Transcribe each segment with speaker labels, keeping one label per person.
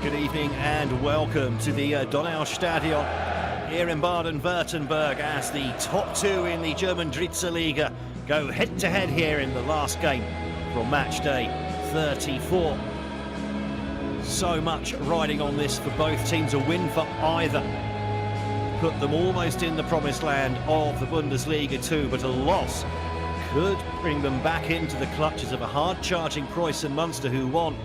Speaker 1: Good evening and welcome to the Donaustadion here in Baden-Württemberg as the top two in the German Dritte go head-to-head here in the last game from match day 34. So much riding on this for both teams. A win for either put them almost in the promised land of the Bundesliga too, but a loss could bring them back into the clutches of a hard-charging Preußen Münster, who won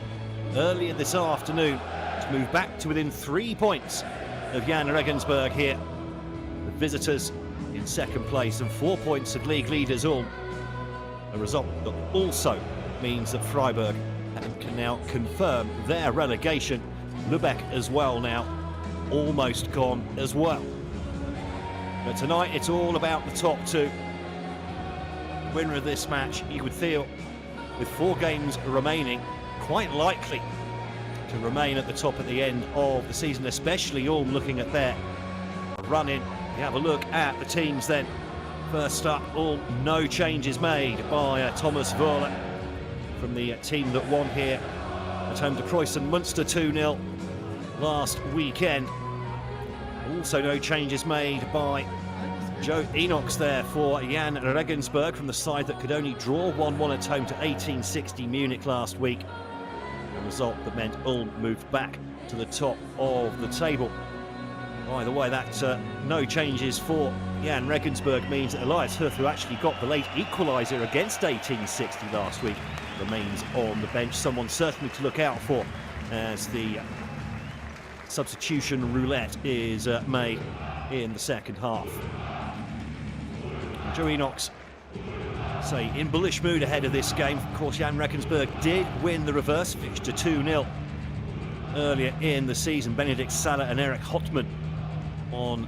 Speaker 1: earlier this afternoon to move back to within 3 points of Jahn Regensburg here. The visitors in second place and 4 points of league leaders Ulm. A result that also means that Freiburg can now confirm their relegation. Lübeck as well now, almost gone as well. But tonight it's all about the top two. The winner of this match, you would feel, with 4 games remaining, quite likely to remain at the top at the end of the season, especially Ulm looking at their run-in. You have a look at the teams then. First up, Ulm, no changes made by Thomas Wöhler from the team that won here at home to Preußen Münster 2-0 last weekend. Also no changes made by Joe Enochs there for Jahn Regensburg from the side that could only draw 1-1 at home to 1860 Munich last week. A result that meant Ulm moved back to the top of the table. By the way, that no changes for Jahn Regensburg means that Elias Huth, who actually got the late equaliser against 1860 last week, remains on the bench. Someone certainly to look out for as the substitution roulette is made in the second half. Joe Enochs say in bullish mood ahead of this game. Of course, Jahn Regensburg did win the reverse fixture 2-0 earlier in the season. Benedikt Salah and Eric Hotman on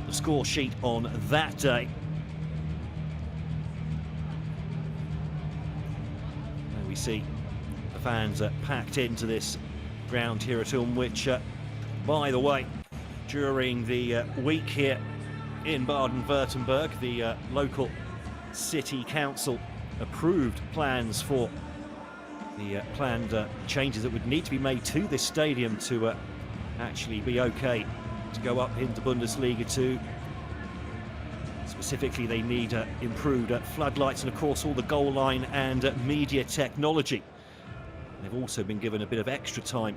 Speaker 1: the score sheet on that day. There we see the fans packed into this ground here at Ulm, which, by the way, during the week here in Baden-Württemberg, the local city council approved plans for the planned changes that would need to be made to this stadium to actually be okay to go up into Bundesliga 2. Specifically, they need improved floodlights and, of course, all the goal line and media technology. They've also been given a bit of extra time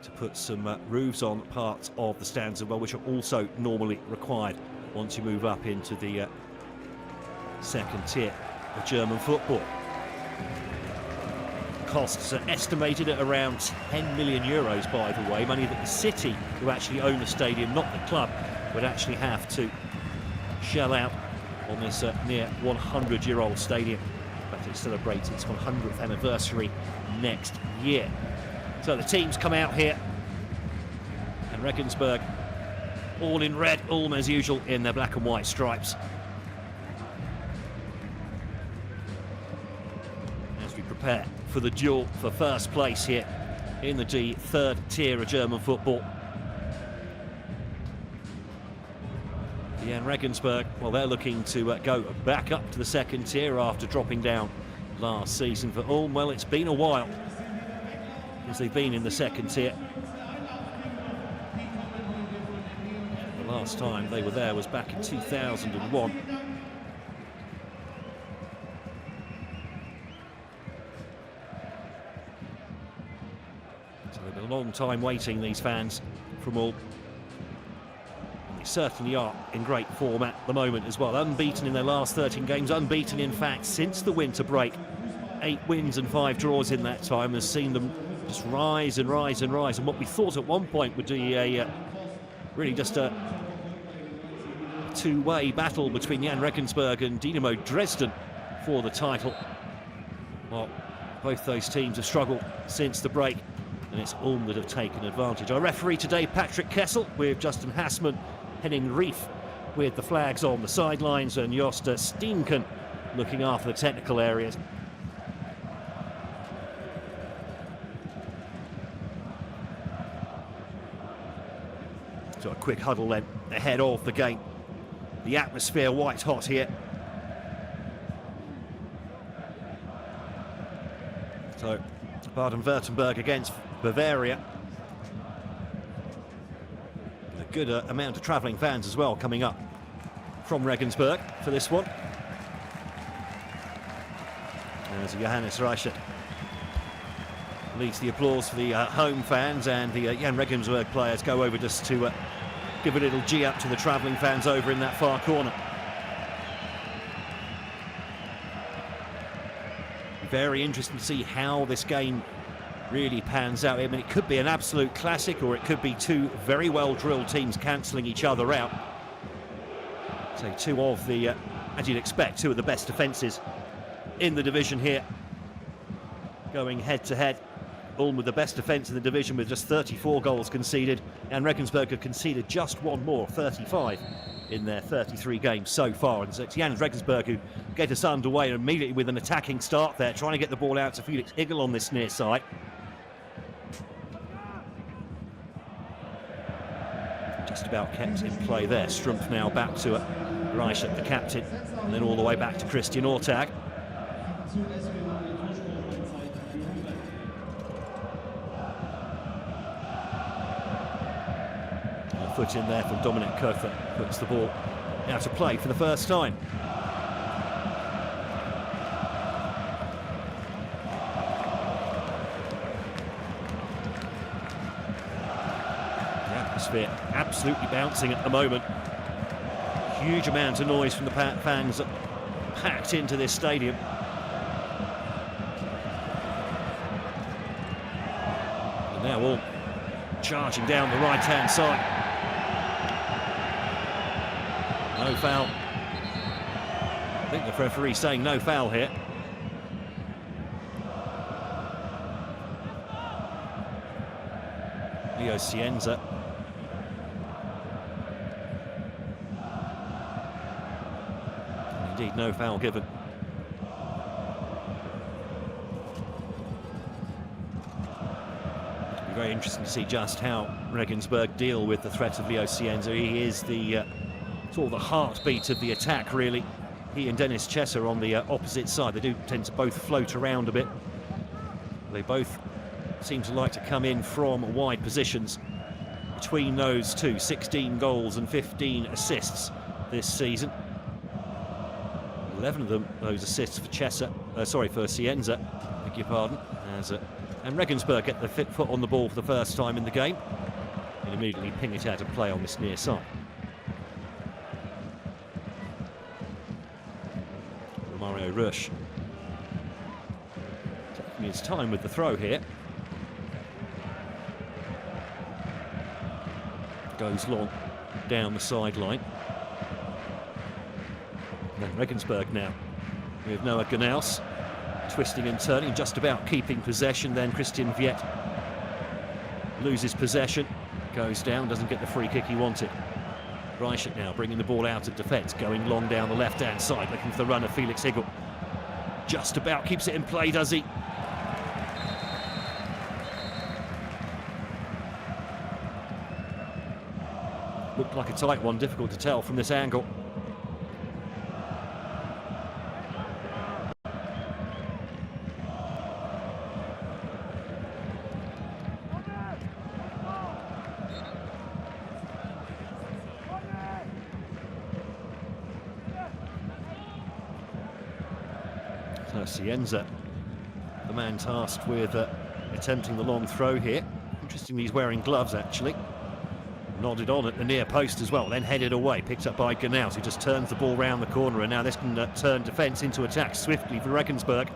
Speaker 1: to put some roofs on parts of the stands as well, which are also normally required once you move up into the second tier of German football. Costs are estimated at around 10 million euros, by the way, money that the city, who actually own the stadium, not the club, would actually have to shell out on this near 100-year-old stadium. But it celebrates its 100th anniversary next year. So the teams come out here, and Regensburg all in red, Ulm as usual in their black and white stripes. As we prepare for the duel for first place here in the third tier of German football. Jahn Regensburg, well, they're looking to go back up to the second tier after dropping down last season. For Ulm, well, it's been a while since they've been in the second tier. The last time they were there was back in 2001. So they've been a long time waiting, these fans from Ulm. And they certainly are in great form at the moment as well. Unbeaten in their last 13 games, unbeaten in fact since the winter break. 8 wins and 5 draws in that time has seen them just rise and rise and rise. And what we thought at one point would be a really just a two-way battle between Jahn Regensburg and Dynamo Dresden for the title. Well, both those teams have struggled since the break, and it's Ulm that have taken advantage. Our referee today, Patrick Kessel, with Justin Hassman, Henning Rief with the flags on the sidelines, and Josta Steenken looking after the technical areas. So a quick huddle then ahead of the game. The atmosphere white hot here. So Baden-Württemberg against Bavaria. A good amount of travelling fans as well coming up from Regensburg for this one. As Johannes Reichert leads the applause for the home fans, and the Jahn Regensburg players go over just to give a little G up to the travelling fans over in that far corner. Very interesting to see how this game really pans out. I mean, it could be an absolute classic, or it could be two very well-drilled teams cancelling each other out. So two of the, as you'd expect, two of the best defences in the division here, going head-to-head. Ulm with the best defence in the division with just 34 goals conceded, and Regensburg have conceded just one more, 35 in their 33 games so far. And so it's Jahn Regensburg who get us underway immediately with an attacking start there, trying to get the ball out to Felix Higel on this near side. Just about kept in play there. Strumpf now back to Reichert, the captain, and then all the way back to Christian Ortag. A foot in there from Dominic Koether, puts the ball out of play for the first time. The atmosphere absolutely bouncing at the moment. Huge amount of noise from the fans packed into this stadium. And now all charging down the right-hand side. No foul. I think the referee's saying no foul here. Leo Cienza. Indeed, no foul given. It'll be very interesting to see just how Regensburg deal with the threat of Leo Cienza. He is the sort of the heartbeat of the attack, really. He and Dennis Chesser on the opposite side. They do tend to both float around a bit. They both seem to like to come in from wide positions. Between those two, 16 goals and 15 assists this season. 11 of them, those assists for Chesser, for Cienza, beg your pardon. And Regensburg get the foot on the ball for the first time in the game and immediately ping it out of play on this near side. Mario Rush taking his time with the throw here. Goes long down the sideline. And Regensburg now with Noah Gnaus twisting and turning, just about keeping possession. Then Christian Viet loses possession, goes down, doesn't get the free kick he wanted. Reichert now bringing the ball out of defence, going long down the left-hand side, looking for the runner Felix Higel. Just about keeps it in play, does he? Looked like a tight one, difficult to tell from this angle. Cienza, the man tasked with attempting the long throw here. Interestingly, he's wearing gloves, actually. Nodded on at the near post as well, then headed away, picked up by Gnaus, who just turns the ball round the corner, and now this can turn defence into attack swiftly for Regensburg.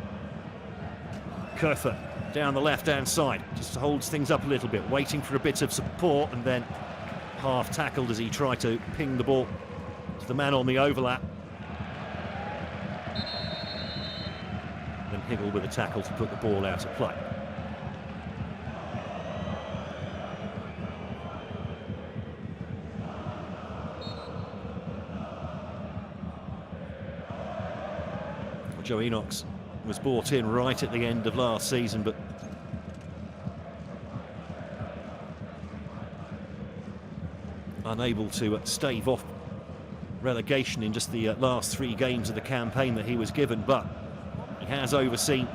Speaker 1: Koether down the left-hand side, just holds things up a little bit, waiting for a bit of support, and then half-tackled as he tried to ping the ball to the man on the overlap. Then Higel with a tackle to put the ball out of play. Joe Enox was brought in right at the end of last season, but unable to stave off relegation in just the last 3 games of the campaign that he was given. But he has overseen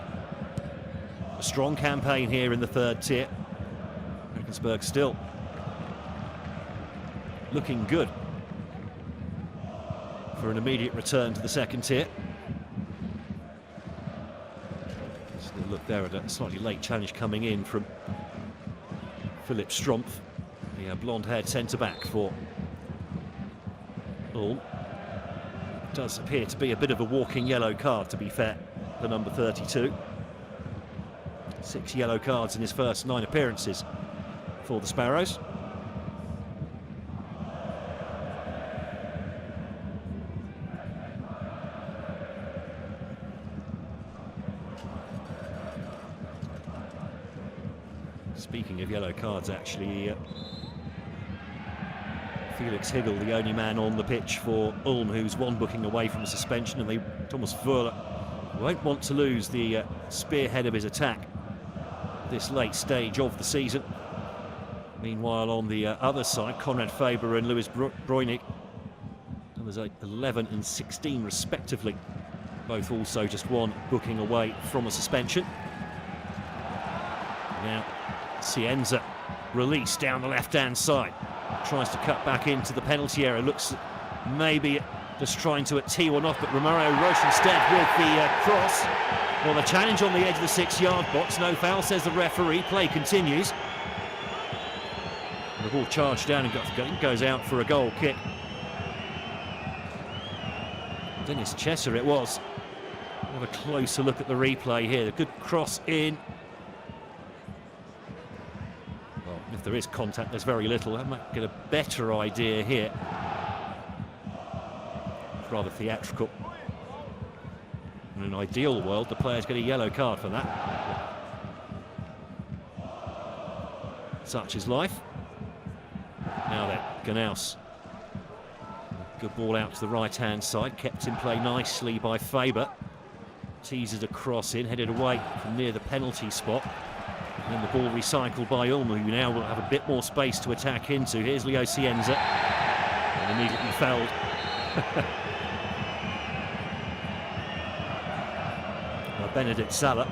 Speaker 1: A strong campaign here in the third tier. Regensburg still looking good for an immediate return to the second tier. Still look there at a slightly late challenge coming in from Philip Strumpf, the blonde-haired centre-back for Ulm. Does appear to be a bit of a walking yellow card, to be fair, for number 32. 6 yellow cards in his first 9 appearances for the Sparrows. Speaking of yellow cards, actually, Felix Higel, the only man on the pitch for Ulm who's 1 booking away from a suspension, and Thomas Wöhler won't want to lose the spearhead of his attack this late stage of the season. Meanwhile, on the other side, Konrad Faber and Louis Breunig, numbers 11 and 16 respectively, both also just 1 booking away from a suspension. Now Cienza released down the left-hand side, tries to cut back into the penalty area, looks maybe just trying to tee one off, but Romero Roche instead with the cross. Well, the challenge on the edge of the 6-yard box, no foul, says the referee. Play continues. And the ball charged down and goes out for a goal kick. Dennis Chesser it was. Have a closer look at the replay here. A good cross in. Well, if there is contact, there's very little. I might get a better idea here. It's rather theatrical. In an ideal world, the players get a yellow card for that. Such is life. Now then, Ganaus. Good ball out to the right-hand side, kept in play nicely by Faber. Teases a cross in, headed away from near the penalty spot. And then the ball recycled by Ulm, who now will have a bit more space to attack into. Here's Leo Cienza. And immediately fouled. Benedict Salah.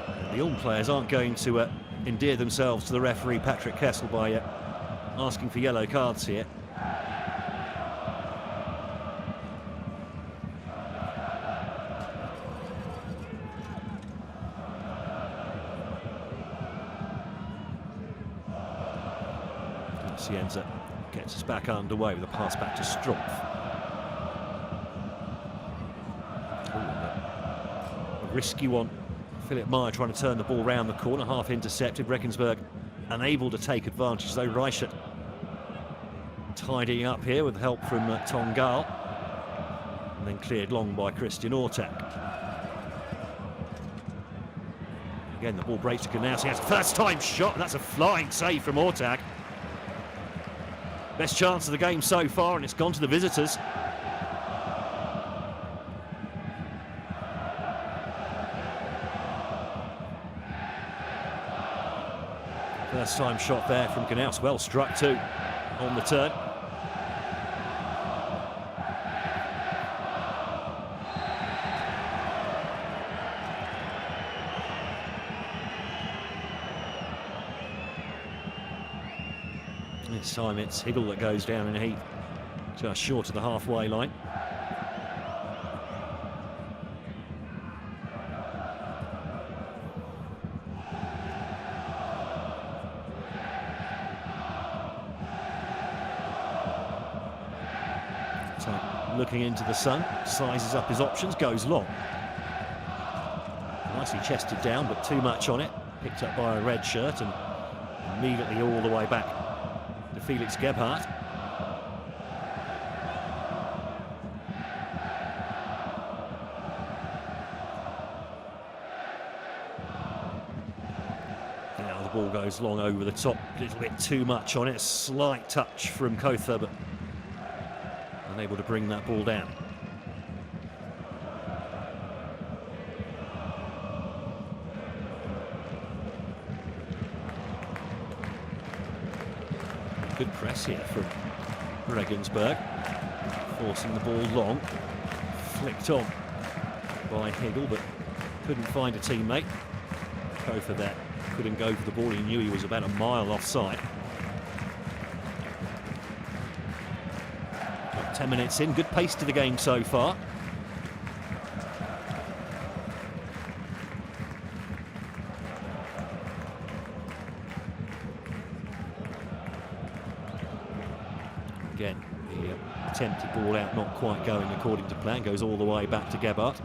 Speaker 1: And the Ulm players aren't going to endear themselves to the referee Patrick Kessel by asking for yellow cards here. Cienza gets us back underway with a pass back to Strumpf. Risky one. Philip Meyer trying to turn the ball round the corner, half intercepted. Regensburg unable to take advantage, though. Reichert tidying up here with help from Tongal, and then cleared long by Christian Ortak. Again, the ball breaks to Ganaus. He has a first-time shot, and that's a flying save from Ortak. Best chance of the game so far, and it's gone to the visitors. First time shot there from Ganaus, well struck too on the turn. This time it's Higel that goes down in a heap, just short of the halfway line. Looking into the sun, sizes up his options, goes long. Nicely chested down, but too much on it. Picked up by a red shirt and immediately all the way back to Felix Gebhardt. Now the ball goes long over the top, a little bit too much on it. A slight touch from Kotha, but unable to bring that ball down. Good press here from Regensburg, forcing the ball long, flicked on by Higel, but Couldn't find a teammate. Kofa there couldn't go for the ball. He knew he was about a mile offside. 10 minutes in, good pace to the game so far. Again, the attempted ball out, not quite going according to plan, goes all the way back to Gebhardt.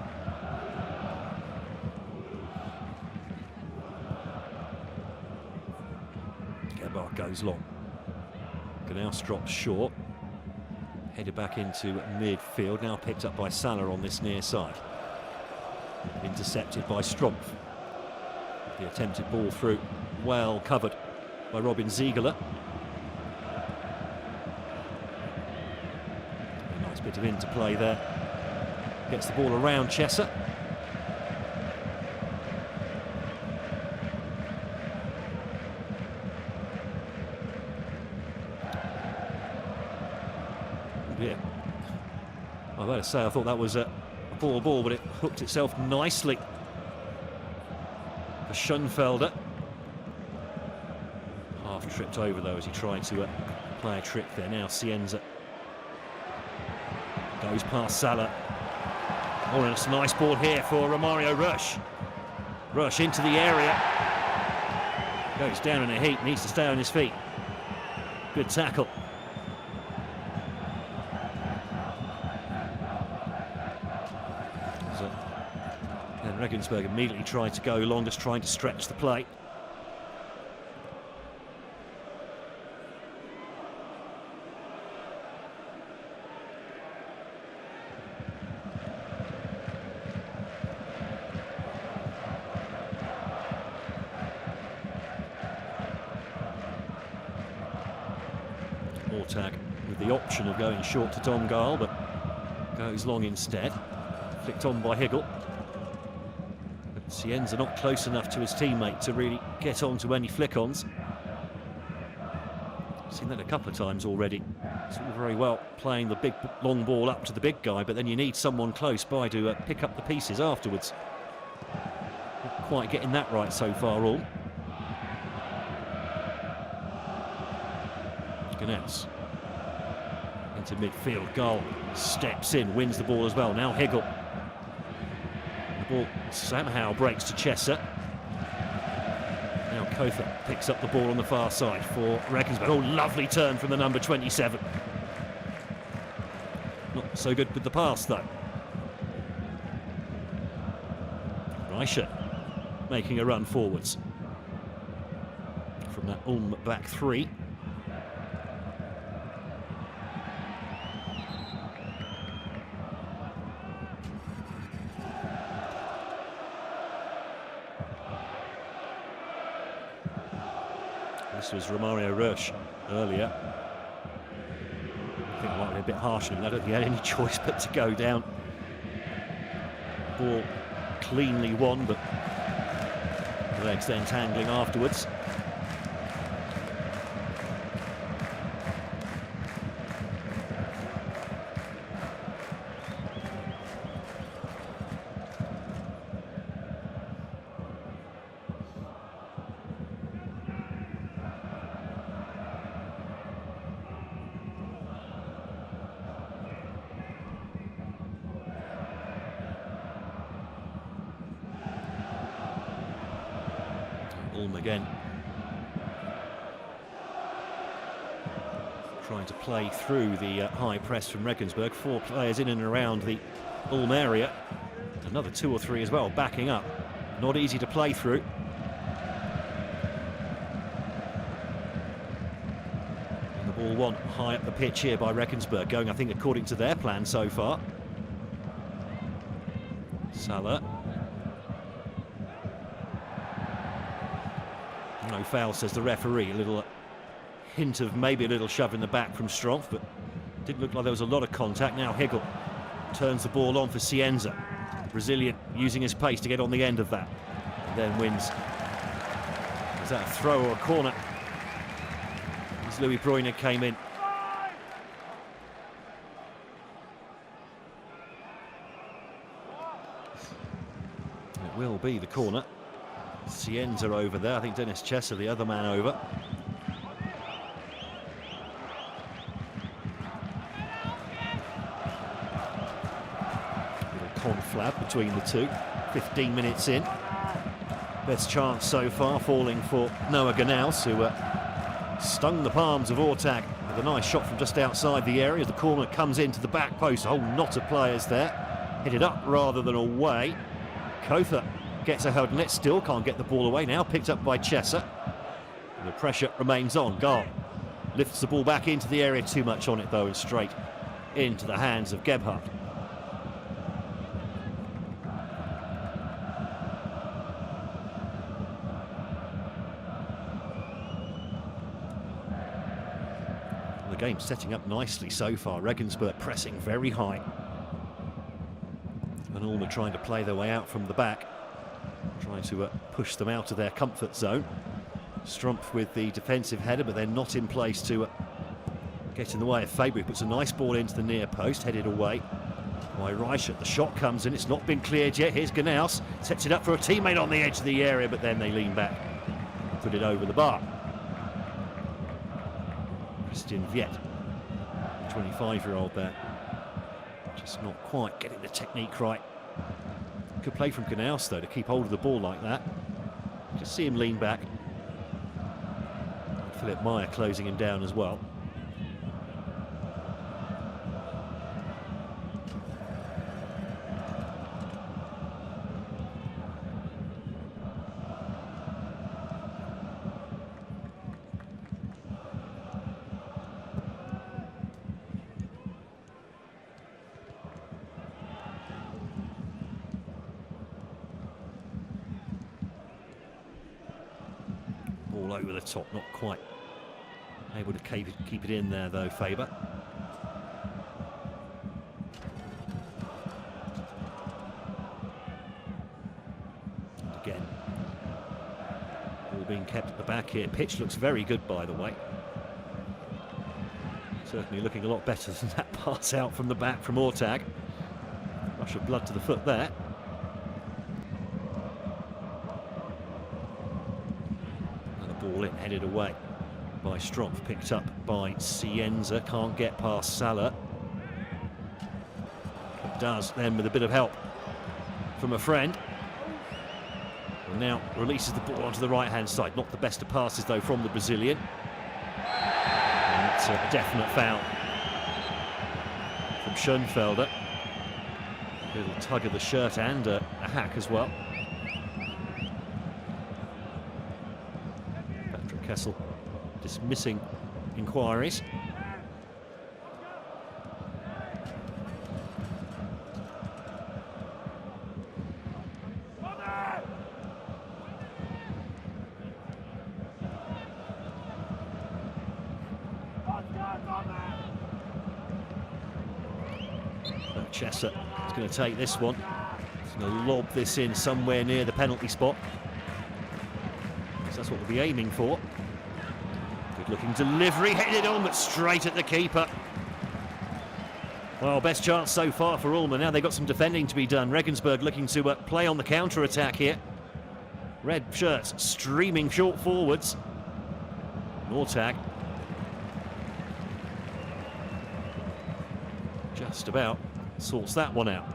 Speaker 1: Gebhardt goes long. Gnaus drops short. Headed back into midfield, now picked up by Salah on this near side. Intercepted by Strumpf. The attempted ball through, well covered by Robin Ziegler. A nice bit of interplay there. Gets the ball around Chesser. Yeah, I've got to say, I thought that was a ball, but it hooked itself nicely for Schoenfelder. Half tripped over though as he tried to play a trick there. Now Cienza goes past Salah. Oh, and it's a nice ball here for Romario Rush. Rush into the area. Goes down in a heap, needs to stay on his feet. Good tackle. And Regensburg immediately tried to go long, just trying to stretch the play. Mortag with the option of going short to Domgal, but goes long instead. Flicked on by Higgle. But Cienza not close enough to his teammate to really get on to any flick-ons. Seen that a couple of times already. It's all very well playing the big long ball up to the big guy, but then you need someone close by to pick up the pieces afterwards. Not quite getting that right so far, Ulm. Gnaus into midfield. Goal steps in, wins the ball as well. Now Higgle. The ball somehow breaks to Chesser. Now Kofa picks up the ball on the far side for Regensburg. Oh, lovely turn from the number 27. Not so good with the pass though. Reicher making a run forwards from that Ulm back three. This was Romario Rush earlier. I think it might be a bit harsh on him. I don't think he had any choice but to go down. Ball cleanly won, but the legs then tangling afterwards. Ulm again. Trying to play through the high press from Regensburg. 4 players in and around the Ulm area. Another 2 or 3 as well, backing up. Not easy to play through. And the ball won high up the pitch here by Regensburg, going, I think, according to their plan so far. Salah. No foul, says the referee. A little hint of maybe a little shove in the back from Strumpf, but didn't look like there was a lot of contact. Now Higgle turns the ball on for Cienza. Brazilian using his pace to get on the end of that. And then wins. Is that a throw or a corner? As Louis Bruyne came in. It will be the corner. Cienza over there. I think Dennis Chesser, the other man over. Little conflab between the two. 15 minutes in. Best chance so far falling for Noah Ganaus, who stung the palms of Ortag with a nice shot from just outside the area. The corner comes into the back post. A whole knot of players there. Hit it up rather than away. Kotha gets a hold on it, still can't get the ball away. Now picked up by Chesser. The pressure remains on. Gall lifts the ball back into the area, too much on it though, and straight into the hands of Gebhardt. The game's setting up nicely so far. Regensburg pressing very high. And Ulm are trying to play their way out from the back, trying to push them out of their comfort zone. Strumpf with the defensive header, but they're not in place to get in the way of Fabre. Puts a nice ball into the near post, headed away by Reichert. The shot comes in, it's not been cleared yet. Here's Ganaus, sets it up for a teammate on the edge of the area, but then they lean back, put it over the bar. Christian Viet, 25-year-old there, just not quite getting the technique right. Good play from Ganaus though to keep hold of the ball like that. Just see him lean back. Philip Meyer closing him down as well. Ball over the top, not quite able to keep it in there though, Fabre. And again, ball being kept at the back here. Pitch looks very good, by the way. Certainly looking a lot better than that pass out from the back from Ortag. Rush of blood to the foot there. Ball in, headed away by Strumpf, picked up by Cienza, can't get past Salah. It does then with a bit of help from a friend. And now releases the ball onto the right-hand side. Not the best of passes though from the Brazilian. And it's a definite foul from Schoenfelder. A little tug of the shirt and a hack as well. Kessel dismissing inquiries. Chesser is going to take this one. He's going to lob this in somewhere near the penalty spot. That's what we'll be aiming for. Good looking delivery, headed on, but straight at the keeper. Well, best chance so far for Ulm. Now they've got some defending to be done. Regensburg looking to play on the counter-attack here. Red shirts streaming short forwards. Ortag just about sorts that one out.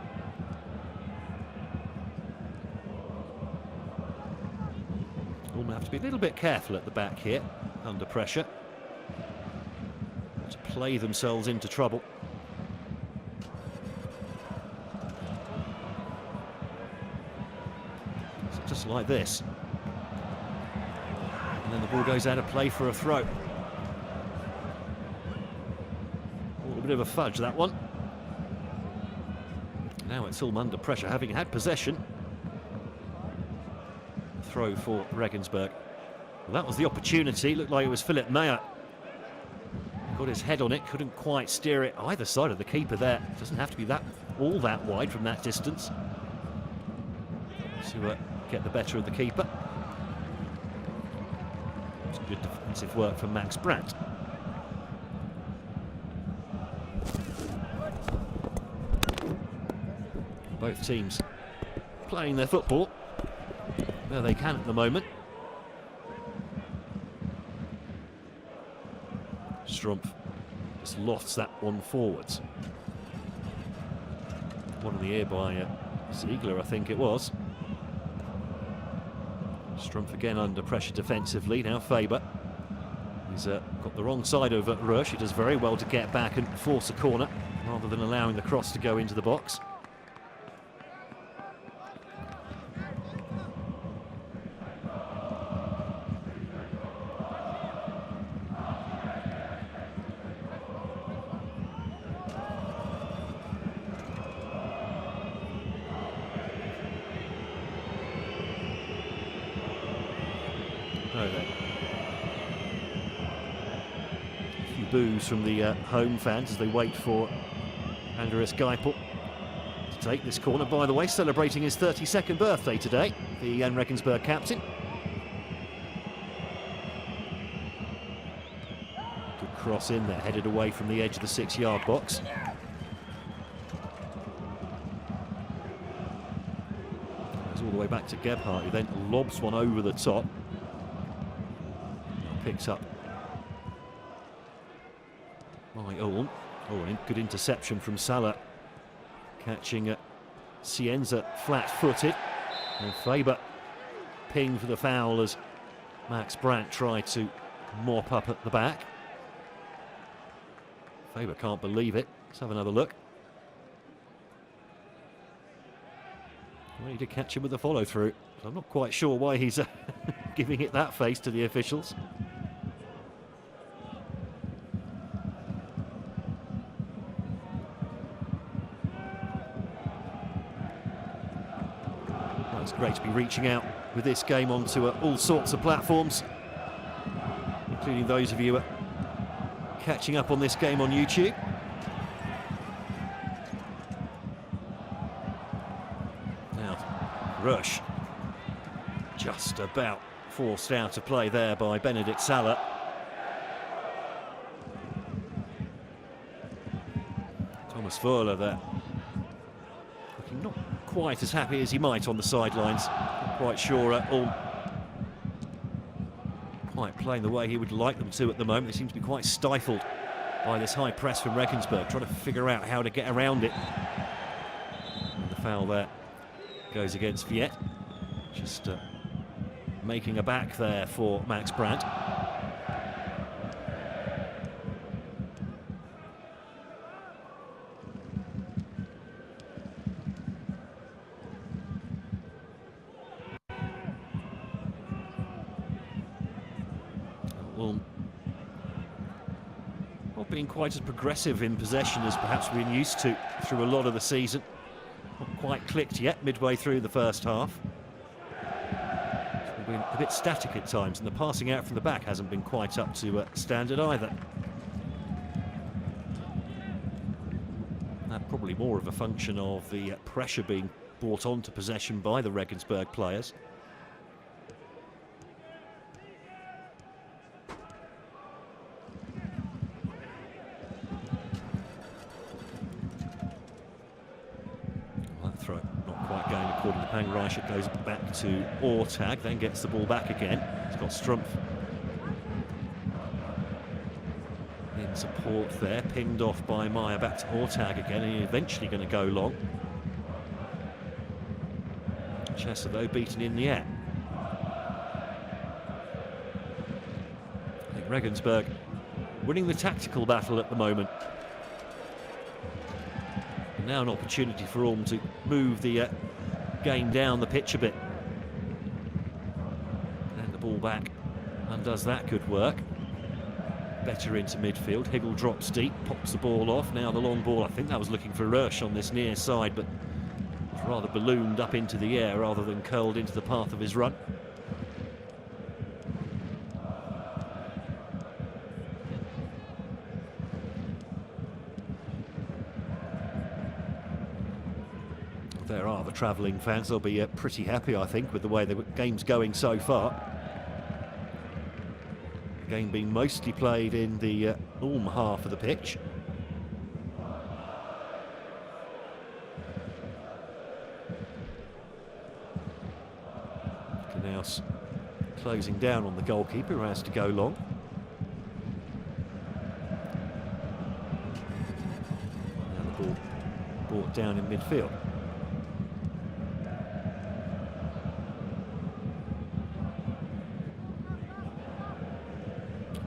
Speaker 1: Ulm have to be a little bit careful at the back here, under pressure, to play themselves into trouble. So just like this. And then the ball goes out of play for a throw. A bit of a fudge, that one. Now it's Ulm under pressure, having had possession. Throw for Regensburg. Well, that was the opportunity. Looked like it was Philip Meyer. Got his head on it, couldn't quite steer it either side of the keeper there. It doesn't have to be all that wide from that distance to get the better of the keeper. It's good defensive work from Max Brandt. Both teams playing their football. Well, they can at the moment. Strumpf just lofts that one forwards. One in the air by Ziegler, I think it was. Strumpf again under pressure defensively. Now Faber. He's got the wrong side of Rush. He does very well to get back and force a corner rather than allowing the cross to go into the box. Oh, then. A few boos from the home fans as they wait for Andreas Geipel to take this corner. By the way, celebrating his 32nd birthday today, the Jahn Regensburg captain. Good cross in there, headed away from the edge of the 6-yard box. Goes all the way back to Gebhardt, who then lobs one over the top. Picks up by Ulm. Oh, good interception from Salah, catching Cienza flat-footed. And Faber pinged for the foul as Max Brandt tried to mop up at the back. Faber can't believe it. Let's have another look. Well, he did catch him with the follow-through. So I'm not quite sure why he's giving it that face to the officials. It's great to be reaching out with this game onto all sorts of platforms, including those of you catching up on this game on YouTube. Now, Rush just about forced out of play there by Benedikt Salah. Thomas Wöhler there, looking not quite as happy as he might on the sidelines. Not quite sure Ulm quite playing the way he would like them to at the moment. They seem to be quite stifled by this high press from Regensburg, trying to figure out how to get around it. And the foul there goes against Viet. Just making a back there for Max Brandt. Well, not being quite as progressive in possession as perhaps we've been used to through a lot of the season. Not quite clicked yet midway through the first half. It's been a bit static at times, and the passing out from the back hasn't been quite up to standard either. That's probably more of a function of the pressure being brought onto possession by the Regensburg players. Throw not quite going according to Pangreich. It goes back to Ortag, then gets the ball back again. It's got Strumpf in support there, pinned off by Meyer. Back to Ortag again, and he's eventually going to go long. Chester though beaten in the air. I think Regensburg winning the tactical battle at the moment. Now an opportunity for Ulm to move the game down the pitch a bit. And the ball back undoes that good work. Better into midfield. Higgle drops deep, pops the ball off. Now the long ball, I think that was looking for Rush on this near side, but it's rather ballooned up into the air rather than curled into the path of his run. There are the travelling fans. They'll be pretty happy, I think, with the way the game's going so far. The game being mostly played in the Ulm half of the pitch. Can Gnaus closing down on the goalkeeper, who has to go long. Now the ball brought down in midfield.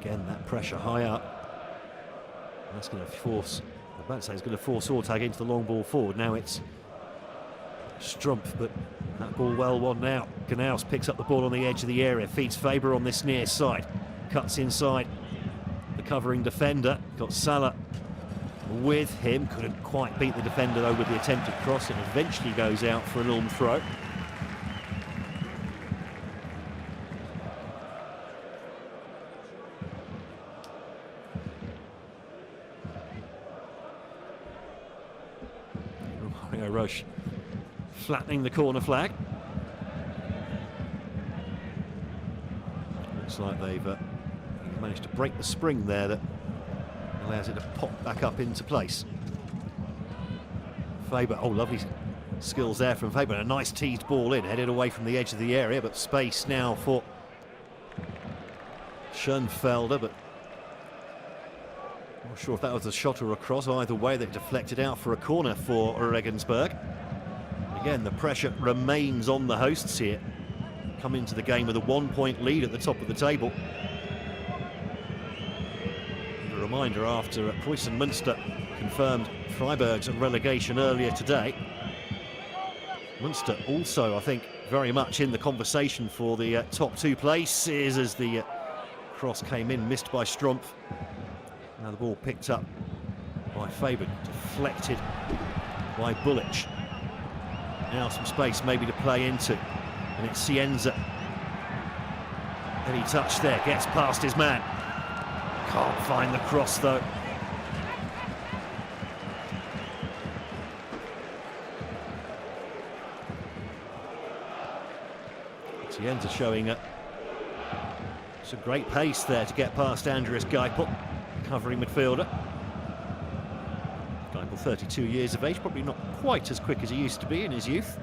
Speaker 1: Again, that pressure high up. That's going to force, I'm about to say it's going to force Ortag into the long ball forward. Now it's Strumpf, but that ball well won now. Gnaus picks up the ball on the edge of the area, feeds Faber on this near side, cuts inside the covering defender. Got Salah with him, couldn't quite beat the defender though with the attempted cross. It eventually goes out for an Ulm throw. Roche flattening the corner flag. Looks like they've managed to break the spring there that allows it to pop back up into place. Faber, oh, lovely skills there from Faber. A nice teased ball in, headed away from the edge of the area, but space now for Schoenfelder, but not sure if that was a shot or a cross. Either way, they deflected out for a corner for Regensburg. Again, the pressure remains on the hosts here. Come into the game with a 1-point lead at the top of the table. And a reminder, after Preußen Münster confirmed Freiburg's relegation earlier today, Münster also, I think, very much in the conversation for the top two places, as the cross came in, missed by Strumpf. Now the ball picked up by Faber, deflected by Bullic. Now some space maybe to play into, and it's Cienza. Any touch there, gets past his man. Can't find the cross though. Cienza showing some great pace there to get past Andreas Geipel, covering midfielder. Geipel, 32 years of age, probably not quite as quick as he used to be in his youth.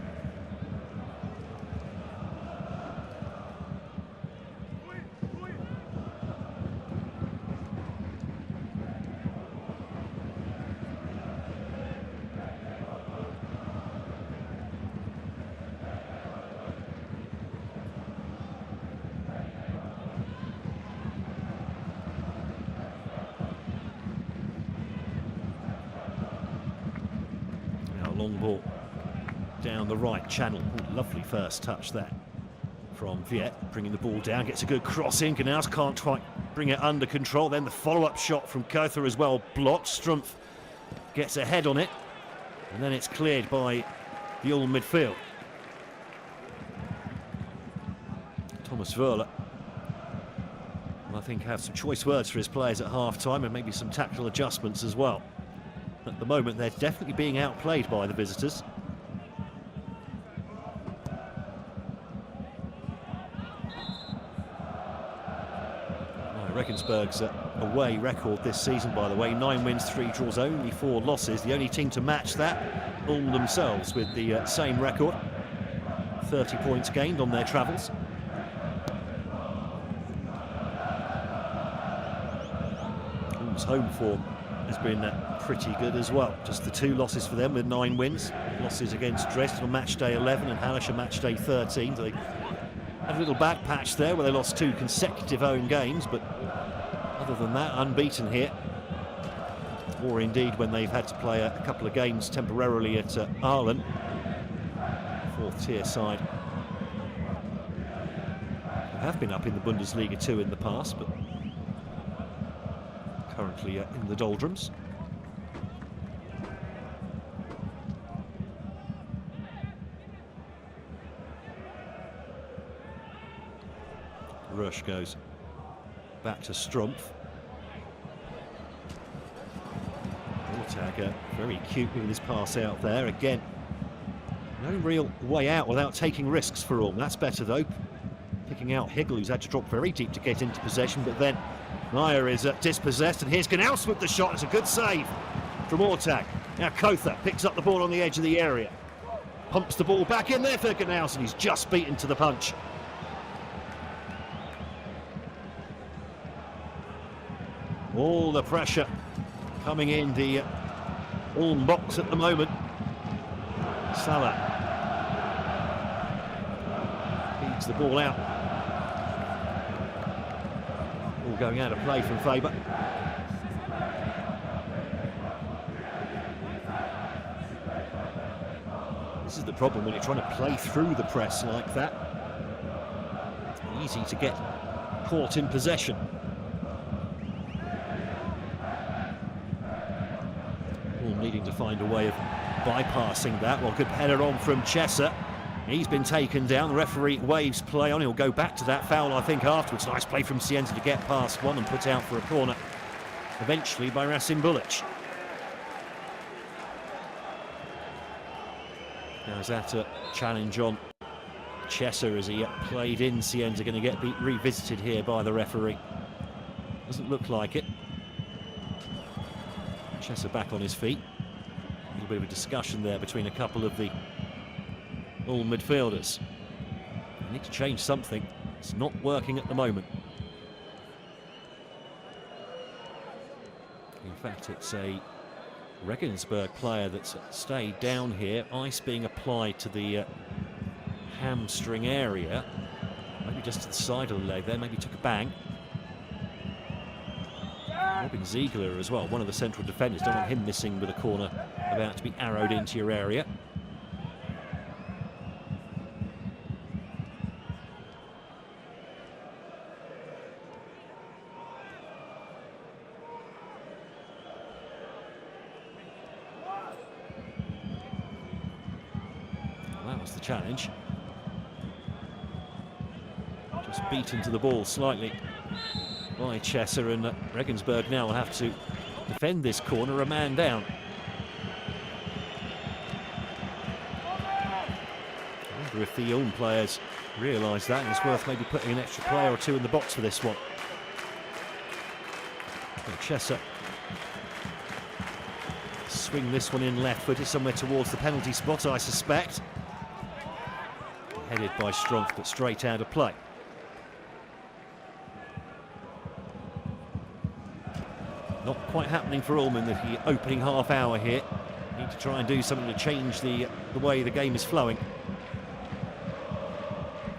Speaker 1: Long ball down the right channel. Ooh, lovely first touch there from Viet, bringing the ball down, gets a good cross in. Gnaus can't quite bring it under control. Then the follow-up shot from Kotha as well, blocked. Strumpf gets a head on it, and then it's cleared by the Ulm midfield. Thomas Wöhler, I think, have some choice words for his players at half-time, and maybe some tactical adjustments as well. At the moment, they're definitely being outplayed by the visitors. Regensburg's away record this season, by the way, 9 wins, 3 draws, only 4 losses. The only team to match that, Ulm themselves, with the same record. 30 points gained on their travels. Ulm's home form has been pretty good as well. Just the 2 losses for them with 9 wins. Losses against Dresden on match day 11 and Halle on match day 13. So they had a little back patch there where they lost 2 consecutive home games, but other than that, unbeaten here. Or indeed when they've had to play a couple of games temporarily at Aalen, 4th tier side. They have been up in the Bundesliga 2 in the past, but currently in the doldrums. Rush goes back to Strumpf. Ortag very cute with his pass out there. Again, no real way out without taking risks for Ulm. That's better though. Picking out Higel, who's had to drop very deep to get into possession, but then Meyer is dispossessed, and here's Gnaus with the shot. It's a good save from Ortag. Now Kotha picks up the ball on the edge of the area. Pumps the ball back in there for Gnaus, and he's just beaten to the punch. All the pressure coming in the Ulm box at the moment. Salah feeds the ball out. All going out of play from Faber. This is the problem when you're trying to play through the press like that. It's easy to get caught in possession. All needing to find a way of bypassing that. Well, good header on from Chesser. He's been taken down. The referee waves play on. He'll go back to that foul, I think, afterwards. Nice play from Cienza to get past one and put out for a corner. Eventually by Rasim Bulic. Now is that a challenge on Chesser as he played in? Cienza going to get revisited here by the referee. Doesn't look like it. Chesser back on his feet. A little bit of a discussion there between a couple of the Ulm midfielders. They need to change something. It's not working at the moment. In fact, it's a Regensburg player that's stayed down here. Ice being applied to the hamstring area. Maybe just to the side of the leg there. Maybe took a bang. Robin Ziegler as well, one of the central defenders. Don't want him missing with a corner about to be arrowed into your area. That was the challenge. Just beaten to the ball slightly by Chesser, and Regensburg now will have to defend this corner a man down. I wonder if the Ulm players realise that, and it's worth maybe putting an extra player or two in the box for this one. And Chesser swing this one in left-footed somewhere towards the penalty spot, I suspect. Headed by Strumpf, but straight out of play. Not quite happening for Ulm in the opening half hour here. Need to try and do something to change the way the game is flowing.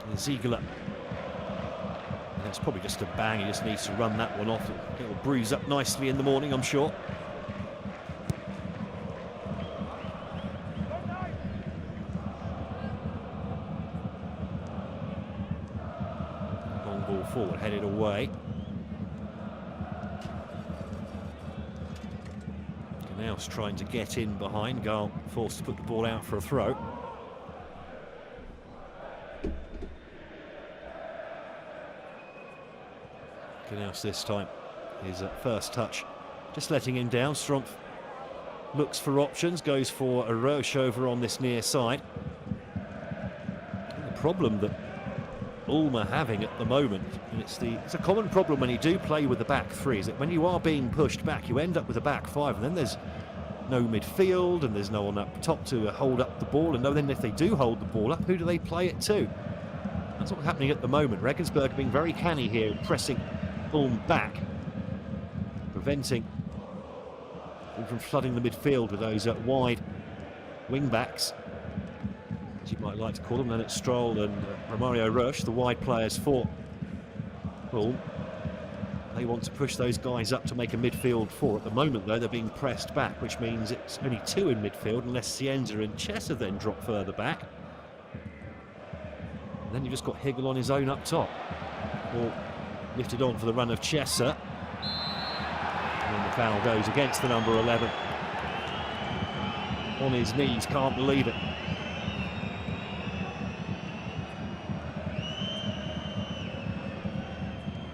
Speaker 1: And Ziegler. That's probably just a bang. He just needs to run that one off. It'll bruise up nicely in the morning, I'm sure. Long ball forward, headed away. Knaus trying to get in behind. Gall forced to put the ball out for a throw. Knaus this time, his first touch, just letting him down. Strumpf looks for options, goes for a Roche over on this near side. And the problem that Ulm are having at the moment, and it's a common problem when you do play with the back three, is that when you are being pushed back, you end up with a back five, and then there's no midfield, and there's no one up top to hold up the ball, and then if they do hold the ball up, who do they play it to? That's what's happening at the moment. Regensburg being very canny here, pressing Ulm back, preventing them from flooding the midfield with those wide wing backs, as you might like to call them. Leonard Stroll and Romario Roche, the wide players for Ulm. They want to push those guys up to make a midfield four. At the moment, though, they're being pressed back, which means it's only two in midfield, unless Cienza and Chesser then drop further back. And then you've just got Higgle on his own up top. Ball lifted on for the run of Chesser. And then the foul goes against the number 11. On his knees, can't believe it.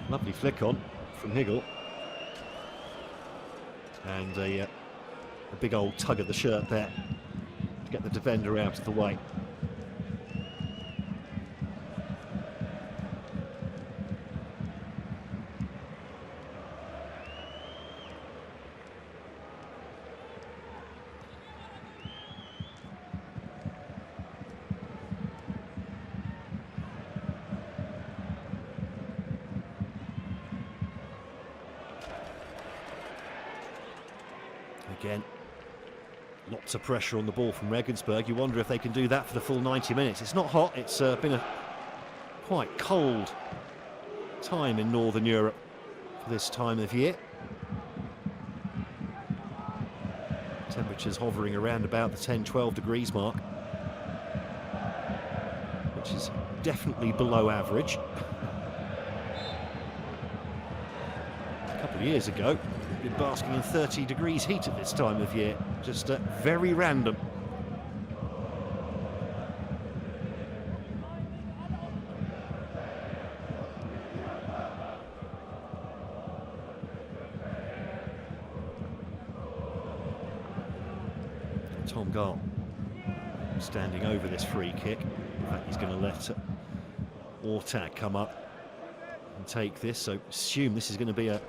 Speaker 1: Lovely flick on from Higgle. And a big old tug of the shirt there to get the defender out of the way. Again, lots of pressure on the ball from Regensburg. You wonder if they can do that for the full 90 minutes. It's not hot, it's been a quite cold time in Northern Europe for this time of year. Temperatures hovering around about the 10-12 degrees mark, which is definitely below average. A couple of years ago, we've been basking in 30 degrees heat at this time of year. Just very random. Tom Gall standing over this free kick. In fact, he's going to let Ortag come up and take this, so assume this is going to be a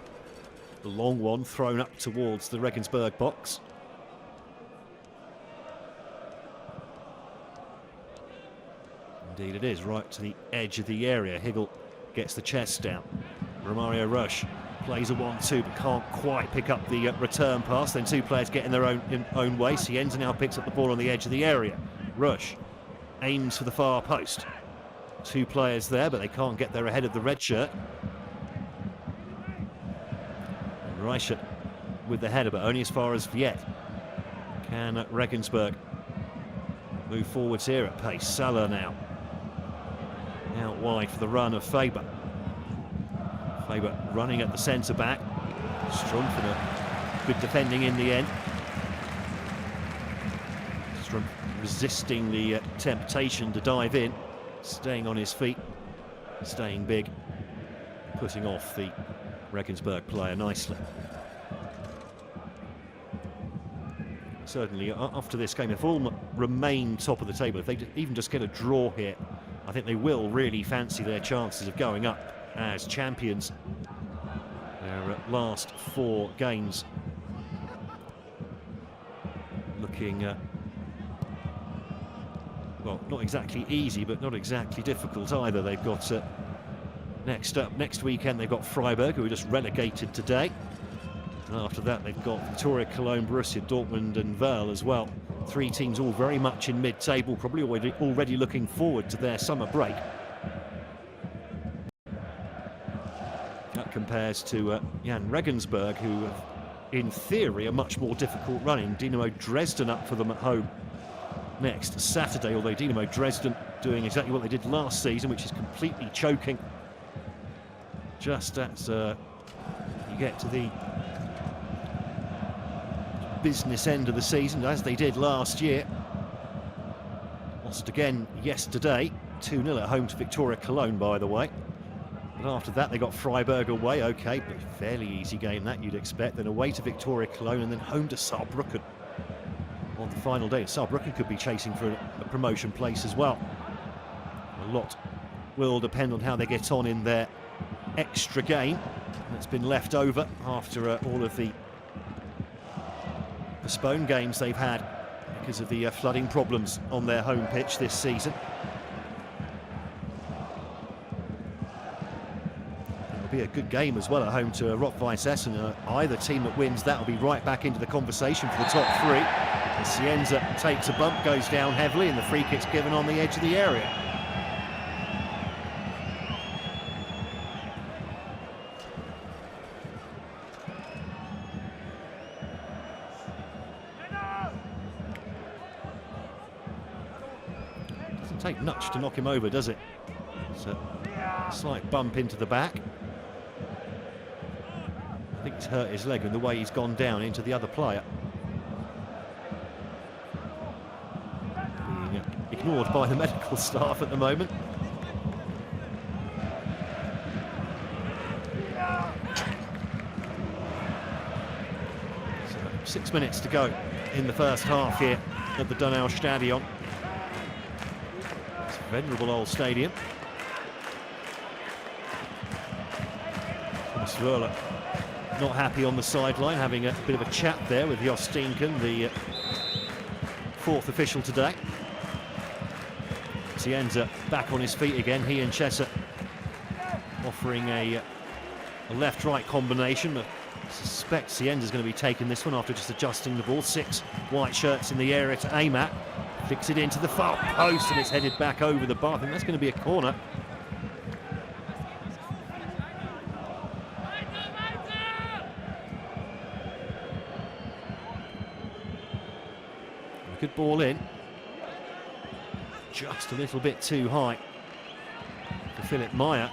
Speaker 1: long one thrown up towards the Regensburg box. Indeed it is, right to the edge of the area. Higgle gets the chest down. Romario Rush plays a 1-2 but can't quite pick up the return pass. Then two players get in their own way. Cienza now picks up the ball on the edge of the area. Rush aims for the far post. Two players there, but they can't get there ahead of the red shirt. Reichert with the header, but only as far as yet. Can Regensburg move forwards here at pace? Salah now out wide for the run of Faber. Faber running at the centre back. Strumpf and a good defending in the end. Strumpf resisting the temptation to dive in, staying on his feet, staying big, putting off the Regensburg player nicely. Certainly after this game, if Ulm remain top of the table, if they even just get a draw here, I think they will really fancy their chances of going up as champions. Their last 4 games looking well, not exactly easy, but not exactly difficult either. They've got next weekend they've got Freiburg, who were just relegated today, and after that they've got Victoria Cologne, Borussia Dortmund and Werl as well. 3 teams all very much in mid-table, probably already looking forward to their summer break. That compares to Jahn Regensburg, who have, in theory, a much more difficult running. Dynamo Dresden up for them at home next Saturday, although Dynamo Dresden doing exactly what they did last season, which is completely choking just as you get to the business end of the season, as they did last year. Lost again yesterday, 2-0 at home to Victoria Cologne, by the way. But after that they got Freiburg away, okay, but fairly easy game that you'd expect. Then away to Victoria Cologne and then home to Saarbrücken on the final day. Saarbrücken could be chasing for a promotion place as well. A lot will depend on how they get on in their extra game that's been left over after all of the postponed games they've had because of the flooding problems on their home pitch this season. It'll be a good game as well at home to Rot-Weiss Essen. Either team that wins that will be right back into the conversation for the top 3. And Cienza takes a bump, goes down heavily, and the free kick's given on the edge of the area. Take much to knock him over, does it? It's a slight bump into the back. I think he's hurt his leg and the way he's gone down into the other player. Being ignored by the medical staff at the moment. So 6 minutes to go in the first half here at the Donaustadion. Venerable old stadium. Thomas Wöhler not happy on the sideline, having a bit of a chat there with Jos Steenken, the 4th official today. Cienza back on his feet again, he and Chesser offering a left-right combination, but suspect Cienza's going to be taking this one after just adjusting the ball. 6 white shirts in the area to aim at. Flicks it into the far post and it's headed back over the bar. I think that's going to be a corner. Good ball in. Just a little bit too high for Philip Meyer.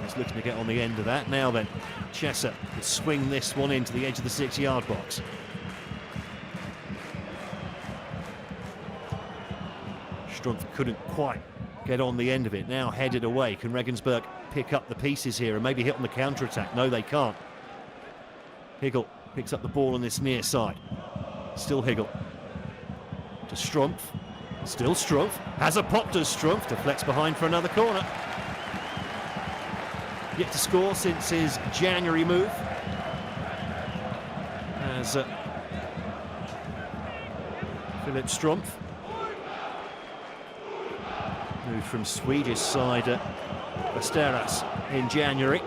Speaker 1: He's looking to get on the end of that. Now then, Chesser will swing this one into the edge of the 6-yard box. Strumpf couldn't quite get on the end of it. Now headed away. Can Regensburg pick up the pieces here and maybe hit on the counter-attack? No, they can't. Higgle picks up the ball on this near side. Still Higgle. To Strumpf. Still Strumpf. Has a pop to Strumpf. Deflects behind for another corner. Yet to score since his January move. As Philip Strumpf moved from Swedish side Västerås in January.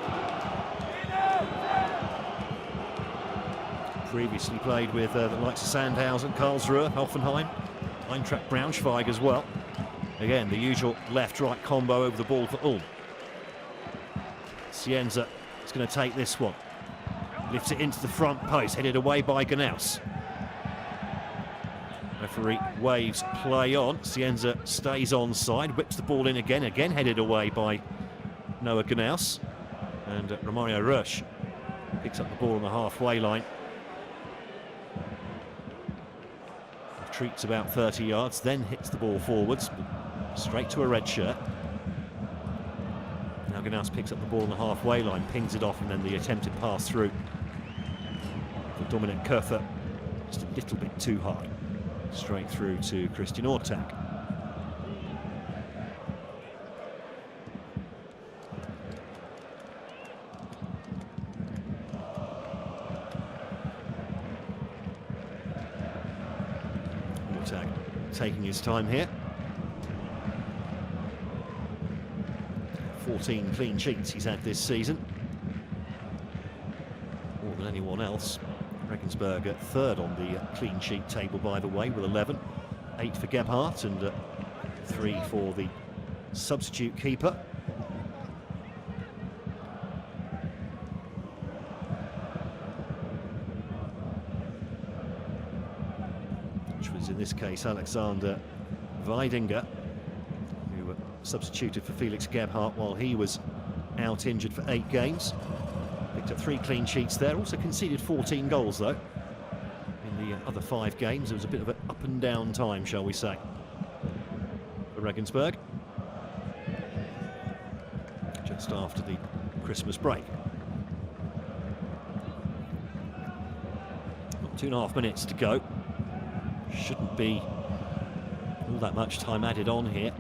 Speaker 1: Previously played with the likes of Sandhausen, Karlsruhe, Hoffenheim, Eintracht Braunschweig as well. Again, the usual left-right combo over the ball for Ulm. Cienza is going to take this one. Lifts it into the front post, headed away by Gnaus. Referee waves play on. Cienza stays onside, whips the ball in again headed away by Noah Gnaus. And Romario Rush picks up the ball on the halfway line. Retreats about 30 yards, then hits the ball forwards, straight to a red shirt. Now Gnaus picks up the ball on the halfway line, pings it off, and then the attempted pass through for Dominik Köfer, just a little bit too hard. Straight through to Christian Ortak. Ortak taking his time here. 14 clean sheets he's had this season. More than anyone else. Regensburg at third on the clean sheet table, by the way, with 11. 8 for Gebhardt and 3 for the substitute keeper. Which was, in this case, Alexander Weidinger, who substituted for Felix Gebhardt while he was out injured for 8 games. Picked up 3 clean sheets there, also conceded 14 goals though. In the other 5 games, it was a bit of an up and down time, shall we say, for Regensburg. Just after the Christmas break. Got 2.5 minutes to go. Shouldn't be all that much time added on here.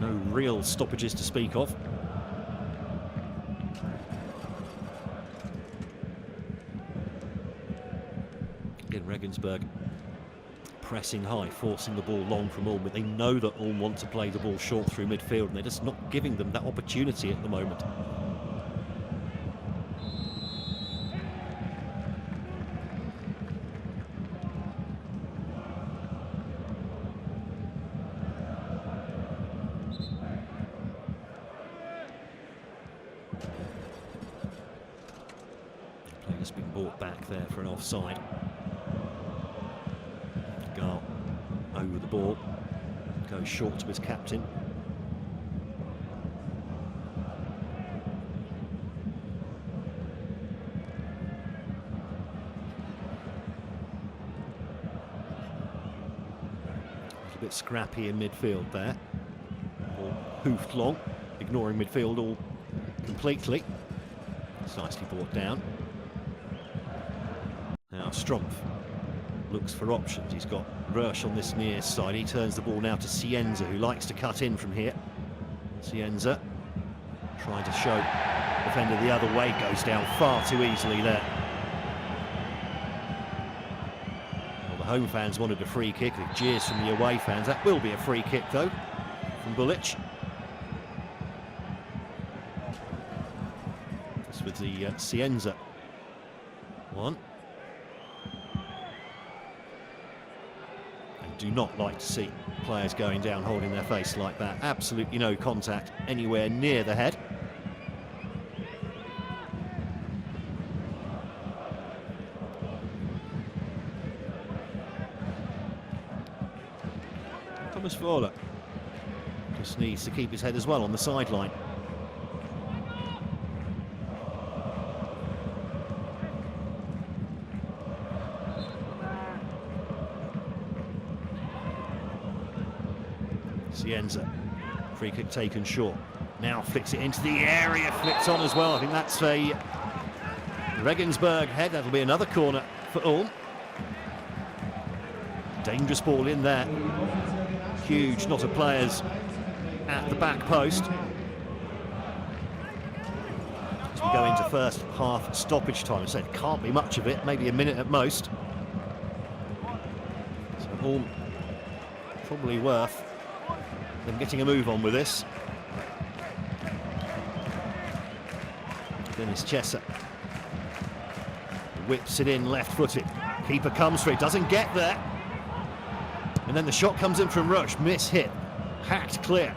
Speaker 1: No real stoppages to speak of. Regensburg pressing high, forcing the ball long from Ulm, but they know that Ulm want to play the ball short through midfield, and they're just not giving them that opportunity at the moment. The player's been brought back there for an offside. Over the ball, goes short to his captain. A little bit scrappy in midfield there. Ball hoofed long, ignoring midfield all completely. It's nicely brought down. Now Strumpf looks for options. He's got Rush on this near side. He turns the ball now to Cienza, who likes to cut in from here. Cienza trying to show defender the other way, goes down far too easily there. Well, the home fans wanted a free kick with jeers from the away fans. That will be a free kick though from Bulic. This was the Cienza One. I do not like to see players going down holding their face like that. Absolutely no contact anywhere near the head. Thomas Fowler just needs to keep his head as well on the sideline. Cienza, free kick taken short. Now flicks it into the area, flicked on as well. I think that's a Regensburg head. That'll be another corner for Ulm. Dangerous ball in there. Huge knot of players at the back post. As we go into first half stoppage time, I said can't be much of it, maybe a minute at most. So Ulm probably worth them getting a move on with this. Dennis Chesser whips it in left-footed. Keeper comes for it, doesn't get there. And then the shot comes in from Rush, miss-hit, hacked clear.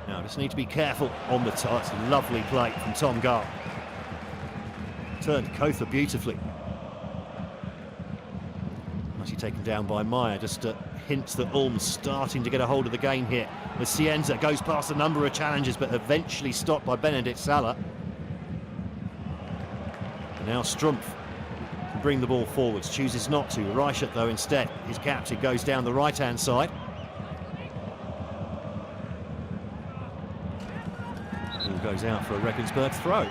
Speaker 1: Now just need to be careful on the touch. Lovely play from Tom Garr. Turned Kotha beautifully. Nicely taken down by Meyer, just hints that Ulm's starting to get a hold of the game here. As Cienza goes past a number of challenges, but eventually stopped by Benedikt Salah. And now Strumpf can bring the ball forwards, chooses not to. Reichert, though, instead, his captain, goes down the right-hand side. Ball goes out for a Regensburg throw.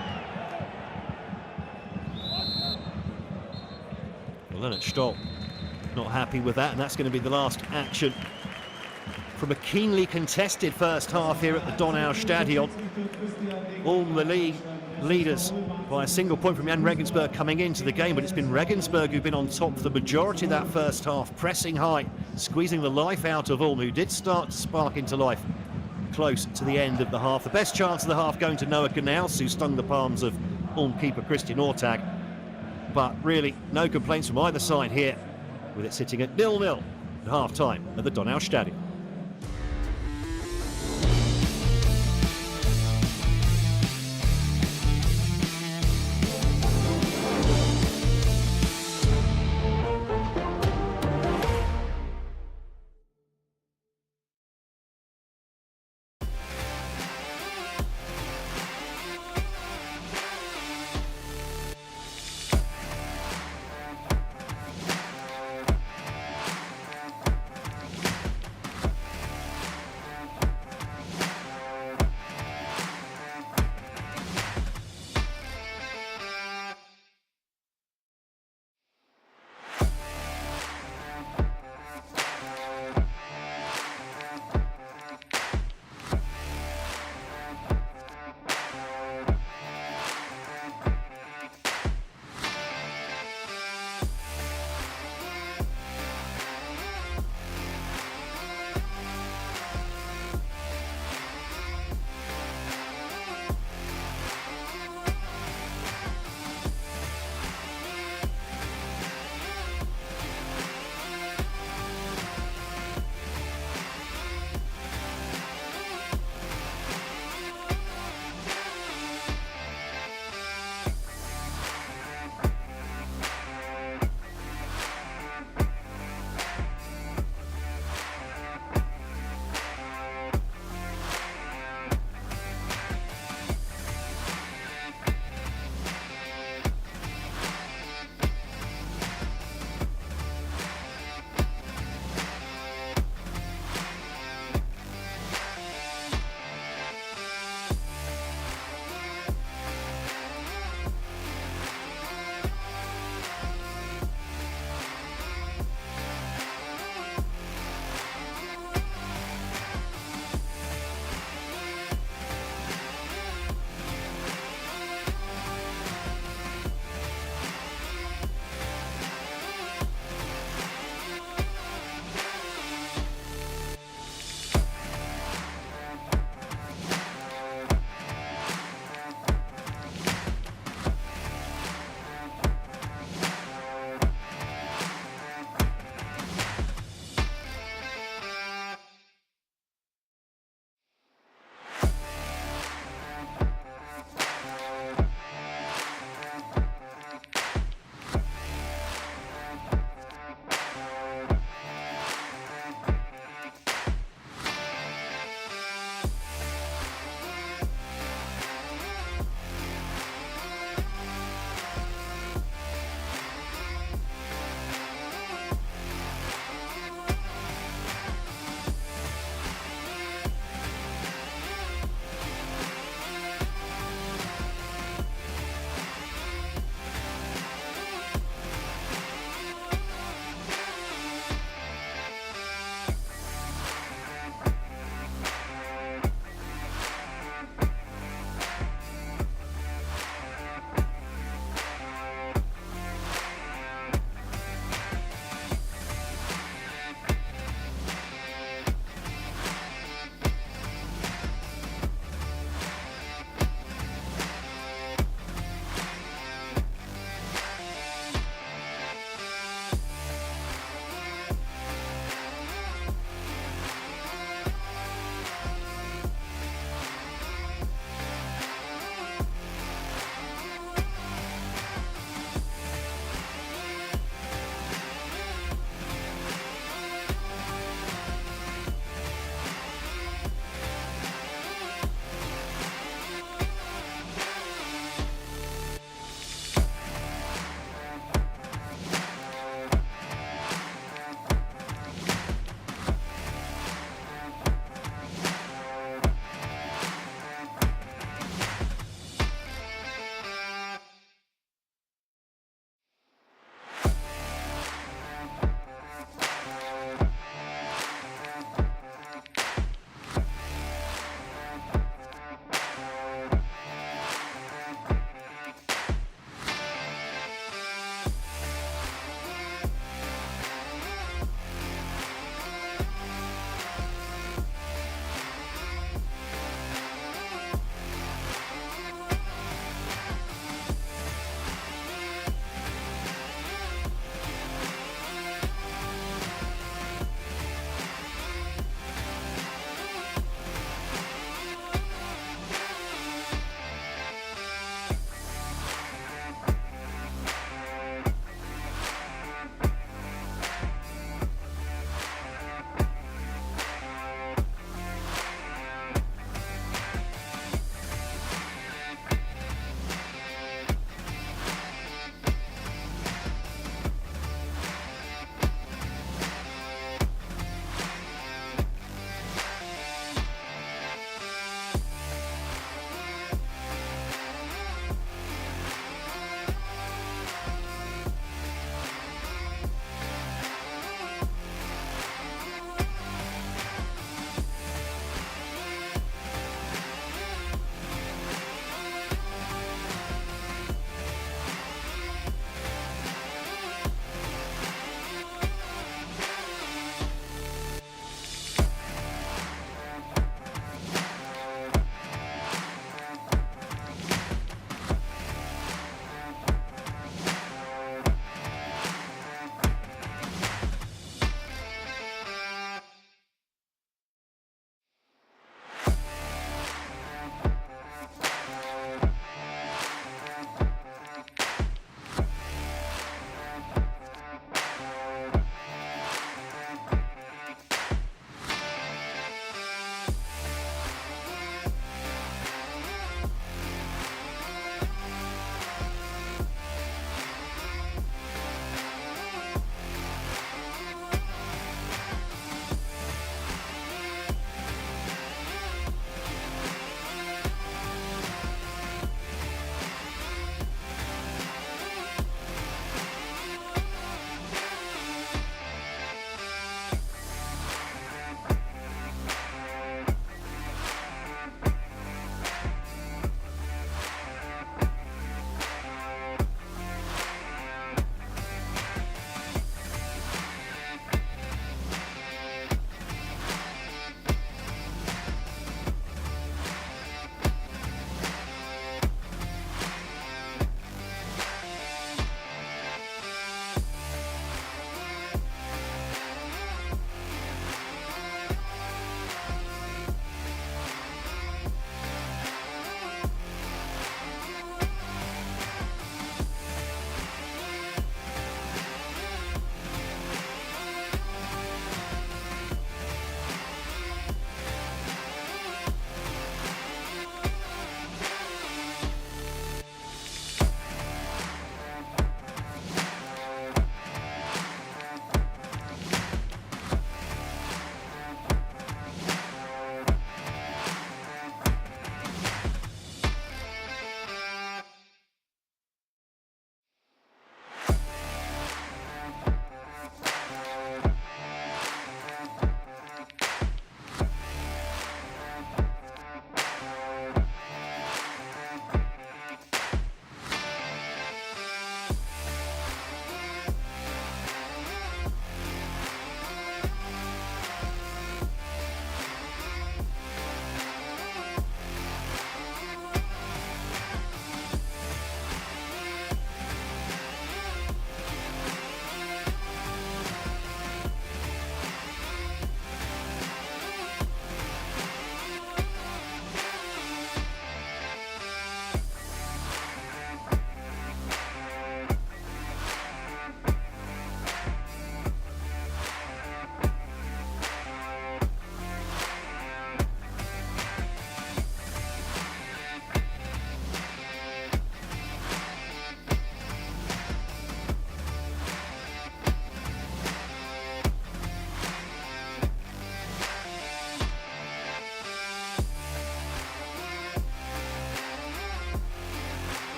Speaker 1: Well, Leonard Stoll not happy with that, and that's going to be the last action from a keenly contested first half here at the Donau Stadion. Ulm, the league leaders, by a single point from Jahn Regensburg coming into the game, but it's been Regensburg who've been on top for the majority of that first half, pressing high, squeezing the life out of Ulm, who did start to spark into life close to the end of the half. The best chance of the half going to Noah Knaus, who stung the palms of Ulm keeper Christian Ortag. But really, no complaints from either side here, with it sitting at 0-0 at half-time at the Donau Stadion.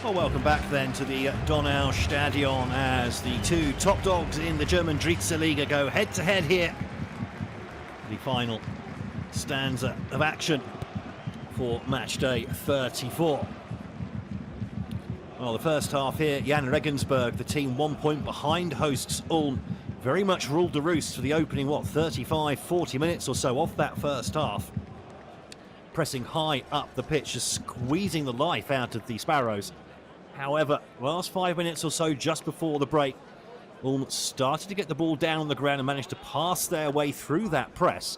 Speaker 1: Well, welcome back then to the Donau Stadion as the two top dogs in the German Dritte go head-to-head here. The final stanza of action for match day 34. Well, the first half here, Jahn Regensburg, the team 1 point behind hosts Ulm, very much ruled the roost for the opening, 35-40 minutes or so off that first half. Pressing high up the pitch, just squeezing the life out of the Sparrows. However, last 5 minutes or so just before the break, Ulm started to get the ball down on the ground and managed to pass their way through that press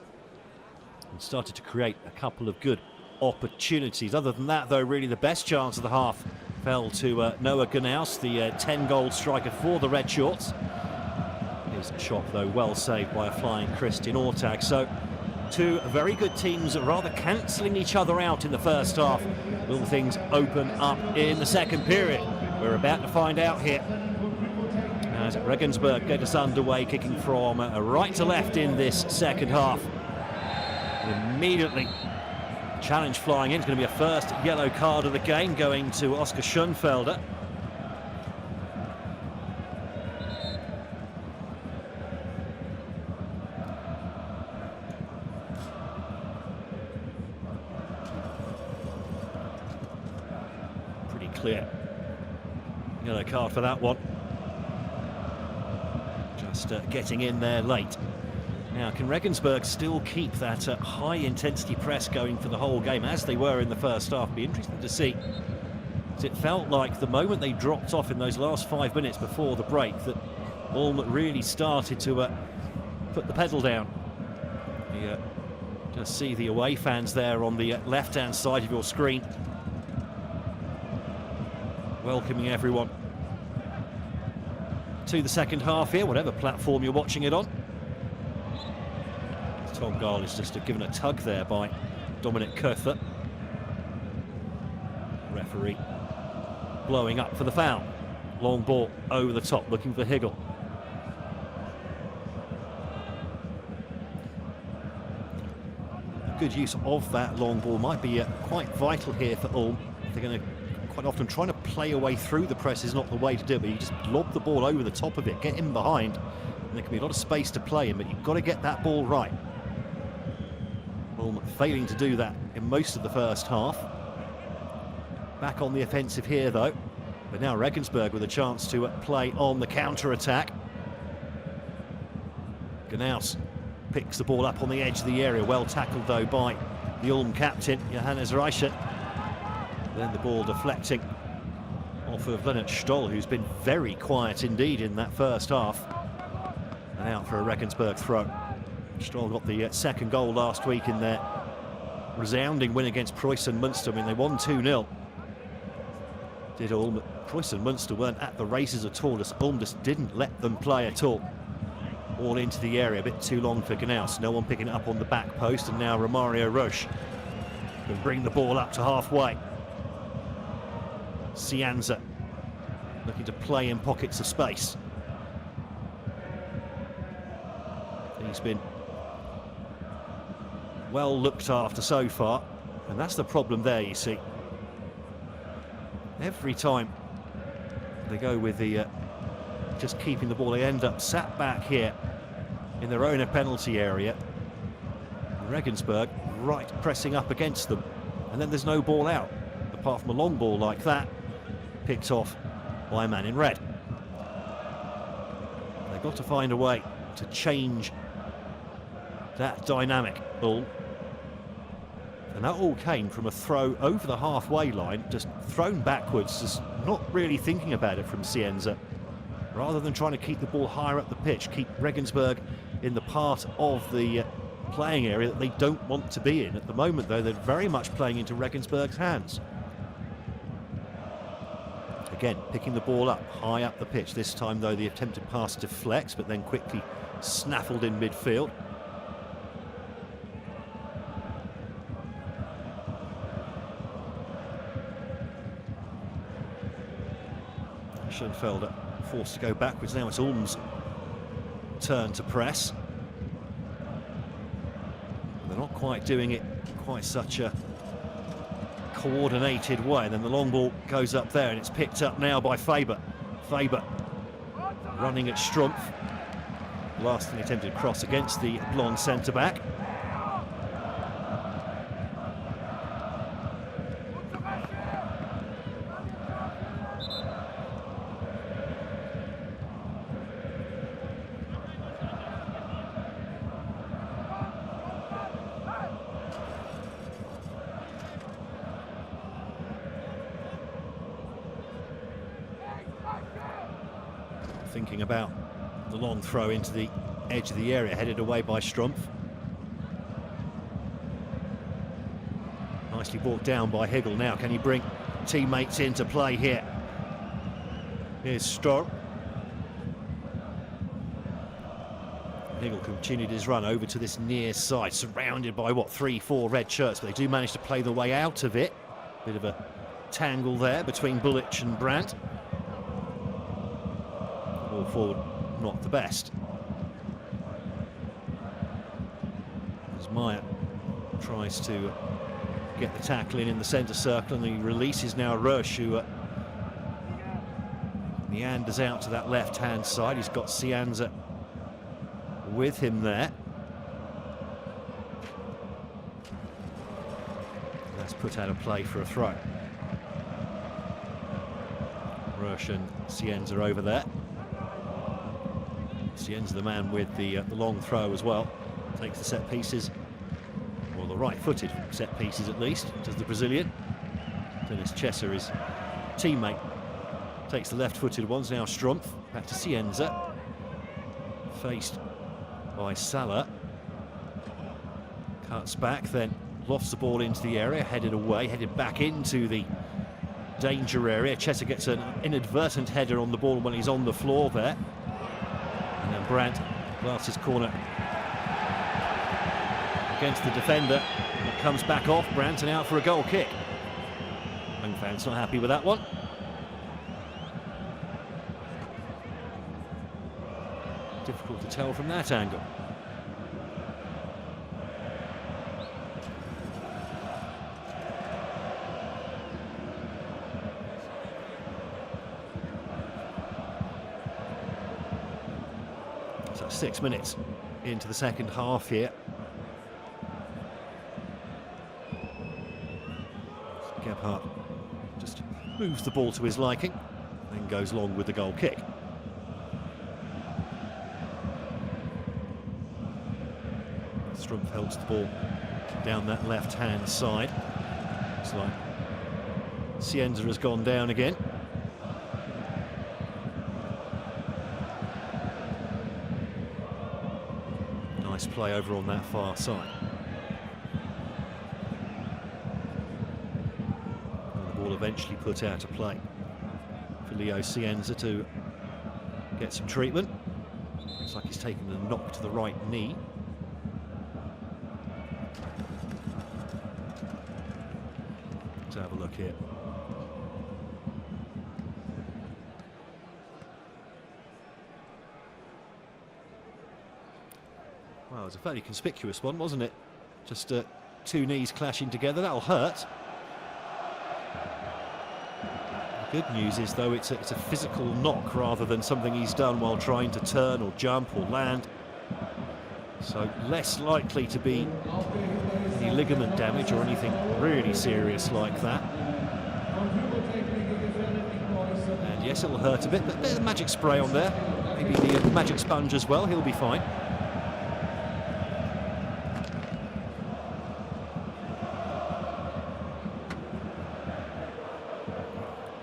Speaker 1: and started to create a couple of good opportunities. Other than that, though, really the best chance of the half fell to Noah Gnaus, the 10-goal striker for the Red Shorts. His shot, though, well saved by a flying Christian Ortag. So, two very good teams rather cancelling each other out in the first half. Will things open up in the second period? We're about to find out here as Regensburg get us underway, kicking from right to left in this second half. Immediately, challenge flying in. It's going to be a first yellow card of the game going to Oscar Schoenfelder. Clear yellow card for that one. Just getting in there late. Now, can Regensburg still keep that high intensity press going for the whole game as they were in the first half? Be interesting to see, as it felt like the moment they dropped off in those last 5 minutes before the break that Ulm really started to put the pedal down. You just see the away fans there on the left-hand side of your screen, welcoming everyone to the second half here, whatever platform you're watching it on. Tom Gahl is just given a tug there by Dominic Köther. Referee blowing up for the foul. Long ball over the top, looking for Higgle. Good use of that long ball might be quite vital here for Ulm. They're going to quite often trying to play a way through the press is not the way to do it, but you just lob the ball over the top of it, get in behind, and there can be a lot of space to play in, but you've got to get that ball right. Ulm failing to do that in most of the first half. Back on the offensive here, though, but now Regensburg with a chance to play on the counter-attack. Gnaus picks the ball up on the edge of the area, well tackled, though, by the Ulm captain, Johannes Reichert. Then the ball deflecting off of Leonard Stoll, who's been very quiet indeed in that first half. And out for a Regensburg throw. Stoll got the second goal last week in their resounding win against Preußen Münster. I mean, they won 2-0. Did Ulm. Preußen Münster weren't at the races at all. Ulm just didn't let them play at all. All into the area, a bit too long for Gnaus. No one picking it up on the back post, and now Romario Roche can bring the ball up to halfway. Cianza looking to play in pockets of space. He's been well looked after so far, and that's the problem there, you see. Every time they go with the just keeping the ball, they end up sat back here in their own penalty area. Regensburg right pressing up against them, and then there's no ball out apart from a long ball like that, picked off by a man in red. They've got to find a way to change that dynamic, Ulm. And that all came from a throw over the halfway line, just thrown backwards, just not really thinking about it from Cienza. Rather than trying to keep the ball higher up the pitch, keep Regensburg in the part of the playing area that they don't want to be in. At the moment, though, they're very much playing into Regensburg's hands. Again, picking the ball up, high up the pitch. This time, though, the attempted pass deflects, but then quickly snaffled in midfield. Schoenfelder forced to go backwards. Now it's Ulm's turn to press. They're not quite doing it quite such a coordinated way. And then the long ball goes up there, and it's picked up now by Faber. Faber running at Strumpf. Last an attempted cross against the blonde centre-back. Thinking about the long throw into the edge of the area, headed away by Strumpf. Nicely brought down by Higgle. Now can he bring teammates into play here? Here's Storr. Higgle continued his run over to this near side, surrounded by what, 3-4 red shirts, but they do manage to play the way out of it. Bit of a tangle there between Bullich and Brandt. Ball forward, not the best. As Meyer tries to get the tackle in the centre circle, and he releases now Roche, who meanders out to that left-hand side. He's got Cianza with him there. That's put out of play for a throw. Roche and Cianza over there. Cianza, the man with the long throw as well, takes the set pieces, or the right-footed set pieces at least, does the Brazilian. Dennis Chesser, his teammate, takes the left-footed ones. Now Strumpf, back to Cianza, faced by Salah. Cuts back, then lofts the ball into the area, headed away, headed back into the danger area. Chesser gets an inadvertent header on the ball when he's on the floor there. And then Brandt blasts his corner against the defender. And it comes back off Brandt and out for a goal kick. Home fans not happy with that one. Difficult to tell from that angle. So 6 minutes into the second half here. Gebhardt just moves the ball to his liking, then goes long with the goal kick. Strumpf holds the ball down that left-hand side. Looks like Cianza has gone down again. Nice play over on that far side. And the ball eventually put out of play for Leo Cianza to get some treatment. Looks like he's taken a knock to the right knee. Let's have a look here. Well, it was a fairly conspicuous one, wasn't it? Just two knees clashing together. That'll hurt. The good news is, though, it's a physical knock rather than something he's done while trying to turn or jump or land. So less likely to be any ligament damage or anything really serious like that. And yes, it'll hurt a bit, but there's a magic spray on there. Maybe the magic sponge as well. He'll be fine.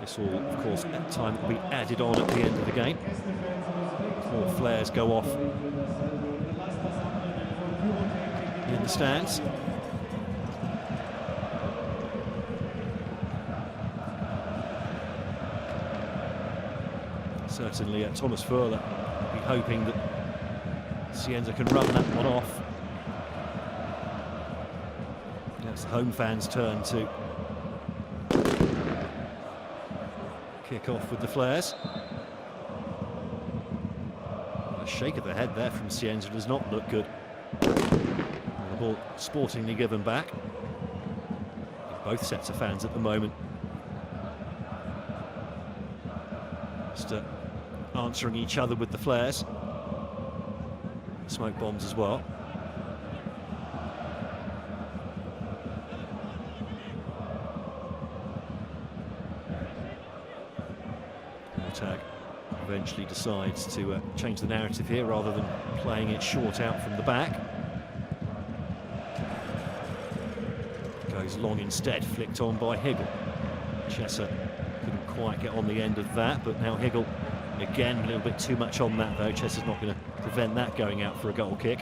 Speaker 1: This will, of course, at time will be added on at the end of the game. More flares go off in the stands. Certainly Thomas Furler will be hoping that Cianza can run that one off. Now it's the home fans' turn to kick off with the flares. A shake of the head there from Cianza does not look good. And the ball sportingly given back. both sets of fans at the moment. Just answering each other with the flares. Smoke bombs as well. Tag eventually decides to change the narrative here rather than playing it short out from the back. Goes long instead, flicked on by Higgle. Chesser couldn't quite get on the end of that, but now Higgle again a little bit too much on that though. Chesser's not going to prevent that going out for a goal kick.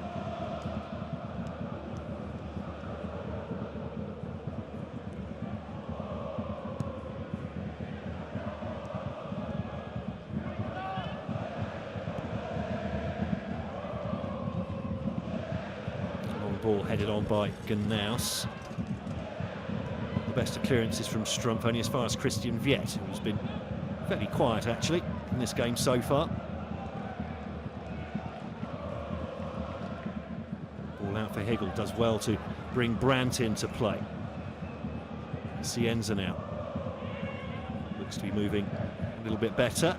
Speaker 1: Ball headed on by Gnaus. The best of clearances from Strumpf, only as far as Christian Viet, who's been fairly quiet actually in this game so far. Ball out for Higgle, does well to bring Brandt into play. Cienza now looks to be moving a little bit better.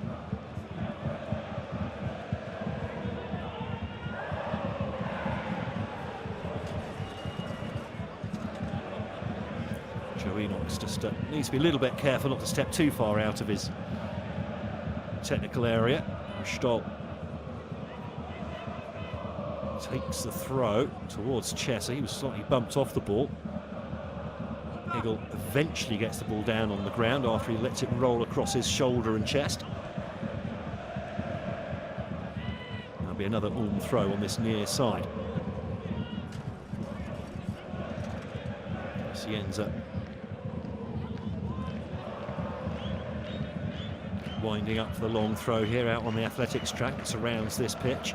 Speaker 1: Just needs to be a little bit careful not to step too far out of his technical area. Stoll takes the throw towards Chesser. He was slightly bumped off the ball. Higgle eventually gets the ball down on the ground after he lets it roll across his shoulder and chest. There'll be another Ulm throw on this near side. Cienza winding up for the long throw here out on the athletics track that surrounds this pitch.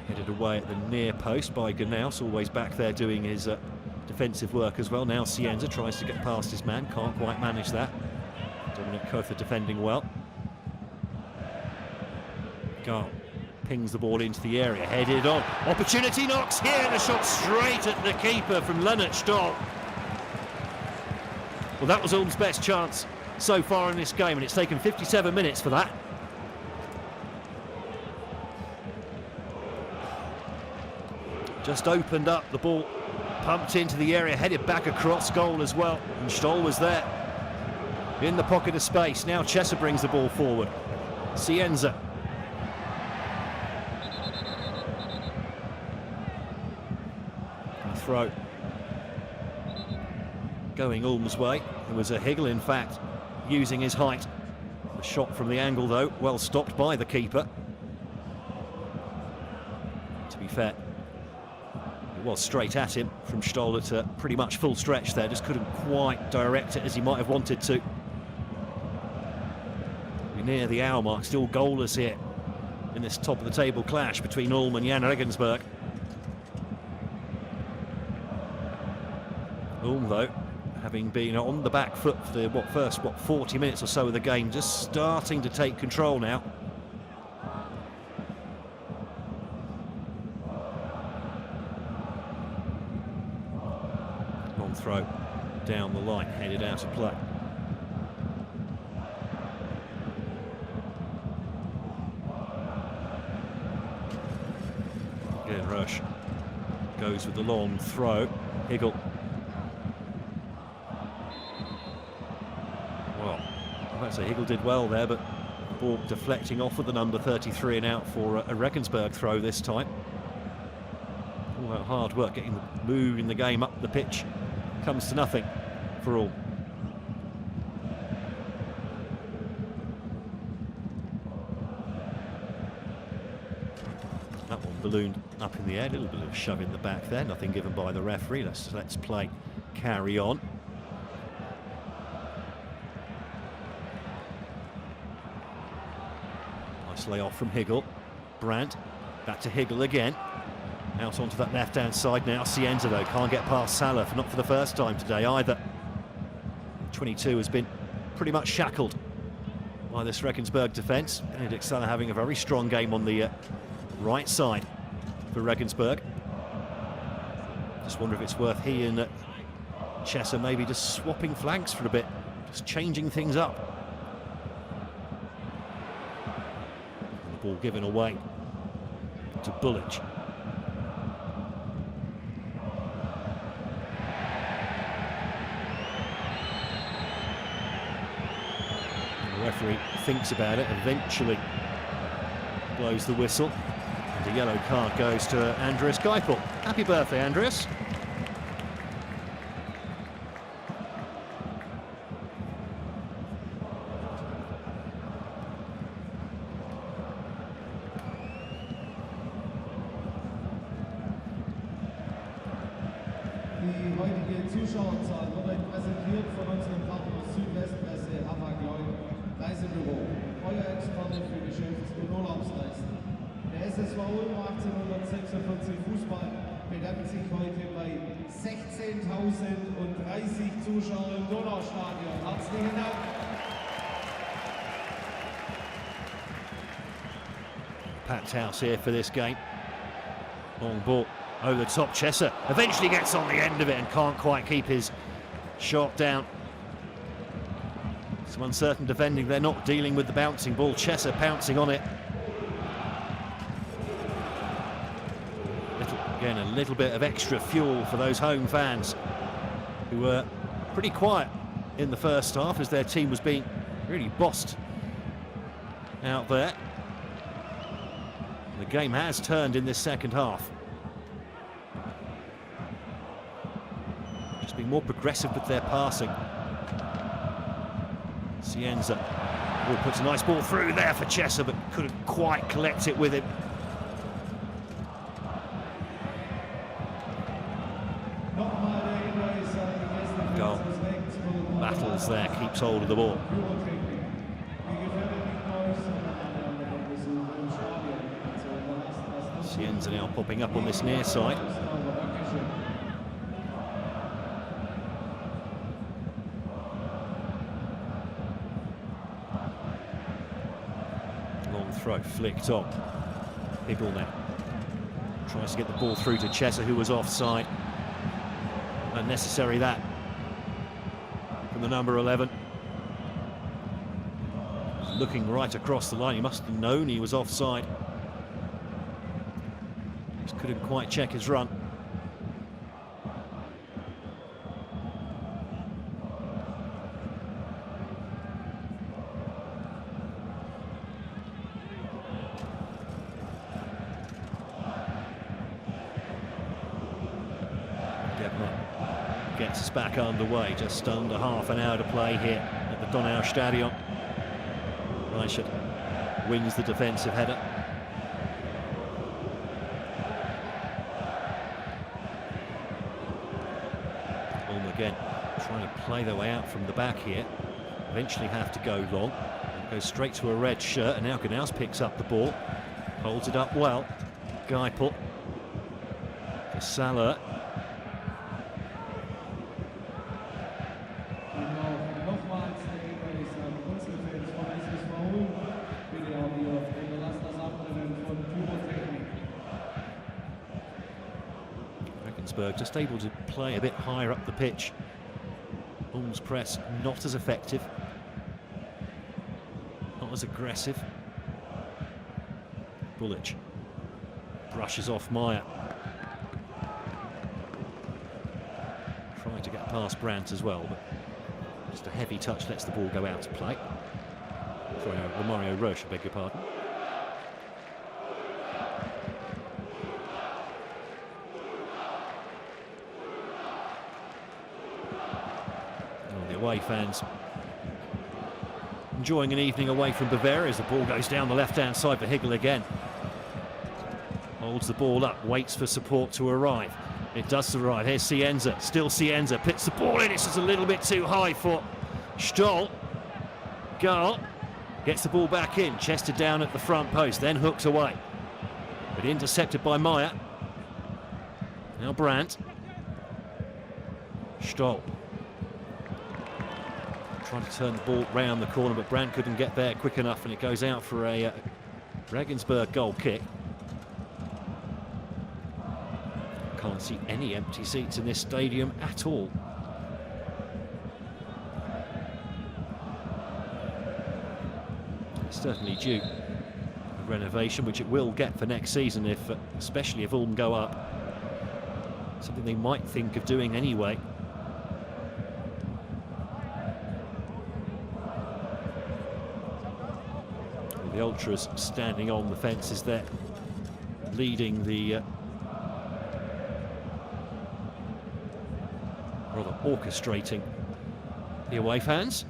Speaker 1: Headed away at the near post by Gnaus, always back there doing his defensive work as well. Now Cienza tries to get past his man, can't quite manage that. Dominic Kotha defending well. Garl pings the ball into the area, headed on. Opportunity knocks here, and a shot straight at the keeper from Lennart Stoll. Well, that was Ulm's best chance so far in this game, and it's taken 57 minutes for that. Just opened up, the ball pumped into the area, headed back across goal as well, and Stoll was there in the pocket of space. Now Chesser brings the ball forward. Cienza. And throw going Ulm's way. It was a Higgle, in fact, using his height. The shot from the angle, though, well stopped by the keeper. To be fair, it was straight at him from Stoll at pretty much full stretch there. Just couldn't quite direct it as he might have wanted to. We're near the hour mark, still goalless here in this top of the table clash between Ulm and Jahn Regensburg. Ulm, though, having been on the back foot for the first 40 minutes or so of the game, just starting to take control now. Long throw down the line, headed out of play. Again, Rush goes with the long throw. Higgle. I'd say Higgle did well there, but the ball deflecting off with the number 33 and out for a Regensburg throw this time. All that hard work getting the move in the game up the pitch comes to nothing for all. That one ballooned up in the air, a little bit of a shove in the back there, nothing given by the referee. Let's play carry on. Lay off from Higgle. Brandt back to Higgle again. Out onto that left-hand side now. Cienza, though, can't get past Salah, not for the first time today either. 22 has been pretty much shackled by this Regensburg defence. Benedikt Salah having a very strong game on the right side for Regensburg. Just wonder if it's worth he and Chesser maybe just swapping flanks for a bit, just changing things up. And the ball given away to Bullich. The referee thinks about it, eventually blows the whistle, and a yellow card goes to Andreas Geipel. Happy birthday, Andreas.
Speaker 2: Die heutige Zuschauerzahl wird euch präsentiert von unserem Partner Südwestpresse Hapag-Lloyd Reisebüro, euer Experte für Geschäfts- und Urlaubsreisen. Der SSV Ulm 1846 Fußball bedankt sich heute bei 16.030 Zuschauern im Donaustadion. Herzlichen Dank!
Speaker 1: Packed house here for this game. Long ball over the top. Chesser eventually gets on the end of it and can't quite keep his shot down. Some uncertain defending. They're not dealing with the bouncing ball. Chesser pouncing on it. Again, a little bit of extra fuel for those home fans who were pretty quiet in the first half as their team was being really bossed out there. The game has turned in this second half. Just being more progressive with their passing. Cienza puts a nice ball through there for Chesser, but couldn't quite collect it with him. Goal. Battles there, keeps hold of the ball. Cienza now popping up on this near side. Long throw, flicked on. Higgle now. Tries to get the ball through to Chesser, who was offside. Unnecessary that from the number 11. Looking right across the line, he must have known he was offside. Just couldn't quite check his run. Gets us back underway, just under half an hour to play here at the Donaustadion. Reichert wins the defensive header. Ulm again trying to play their way out from the back here. Eventually have to go long. Goes straight to a red shirt, and now Gnaus picks up the ball. Holds it up well. Geipel. To Salah. Regensburg just able to play a bit higher up the pitch. Ulm's press not as effective, not as aggressive. Bullich brushes off Meyer. Trying to get past Brandt as well, but just a heavy touch lets the ball go out to play. Sorry, Romario Roche, I beg your pardon. Away fans enjoying an evening away from Bavaria as the ball goes down the left-hand side for Higgle again. Holds the ball up, waits for support to arrive. It does arrive. Here's Cienza, still Cienza, pits the ball in. It's just a little bit too high for Stoll. Garl gets the ball back in, chested down at the front post, then hooks away. But intercepted by Meyer. Now Brandt. Stoll. Trying to turn the ball round the corner, but Brandt couldn't get there quick enough, and it goes out for a Regensburg goal kick. Can't see any empty seats in this stadium at all. It's certainly due a renovation, which it will get for next season, if especially if Ulm go up. Something they might think of doing anyway. The ultras standing on the fences there, leading the rather orchestrating the away fans.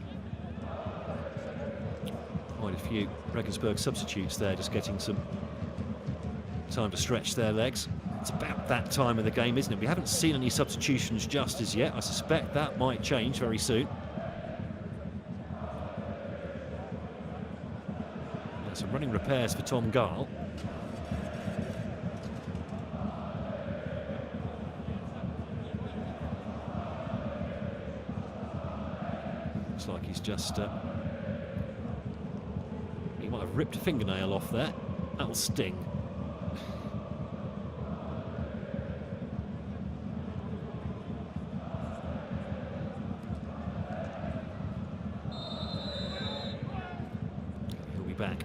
Speaker 1: Quite a few Regensburg substitutes there, just getting some time to stretch their legs. It's about that time of the game, isn't it? We haven't seen any substitutions just as yet. I suspect that might change very soon. Some running repairs for Tom Garl. Looks like he's just... he might have ripped a fingernail off there. That'll sting. He'll be back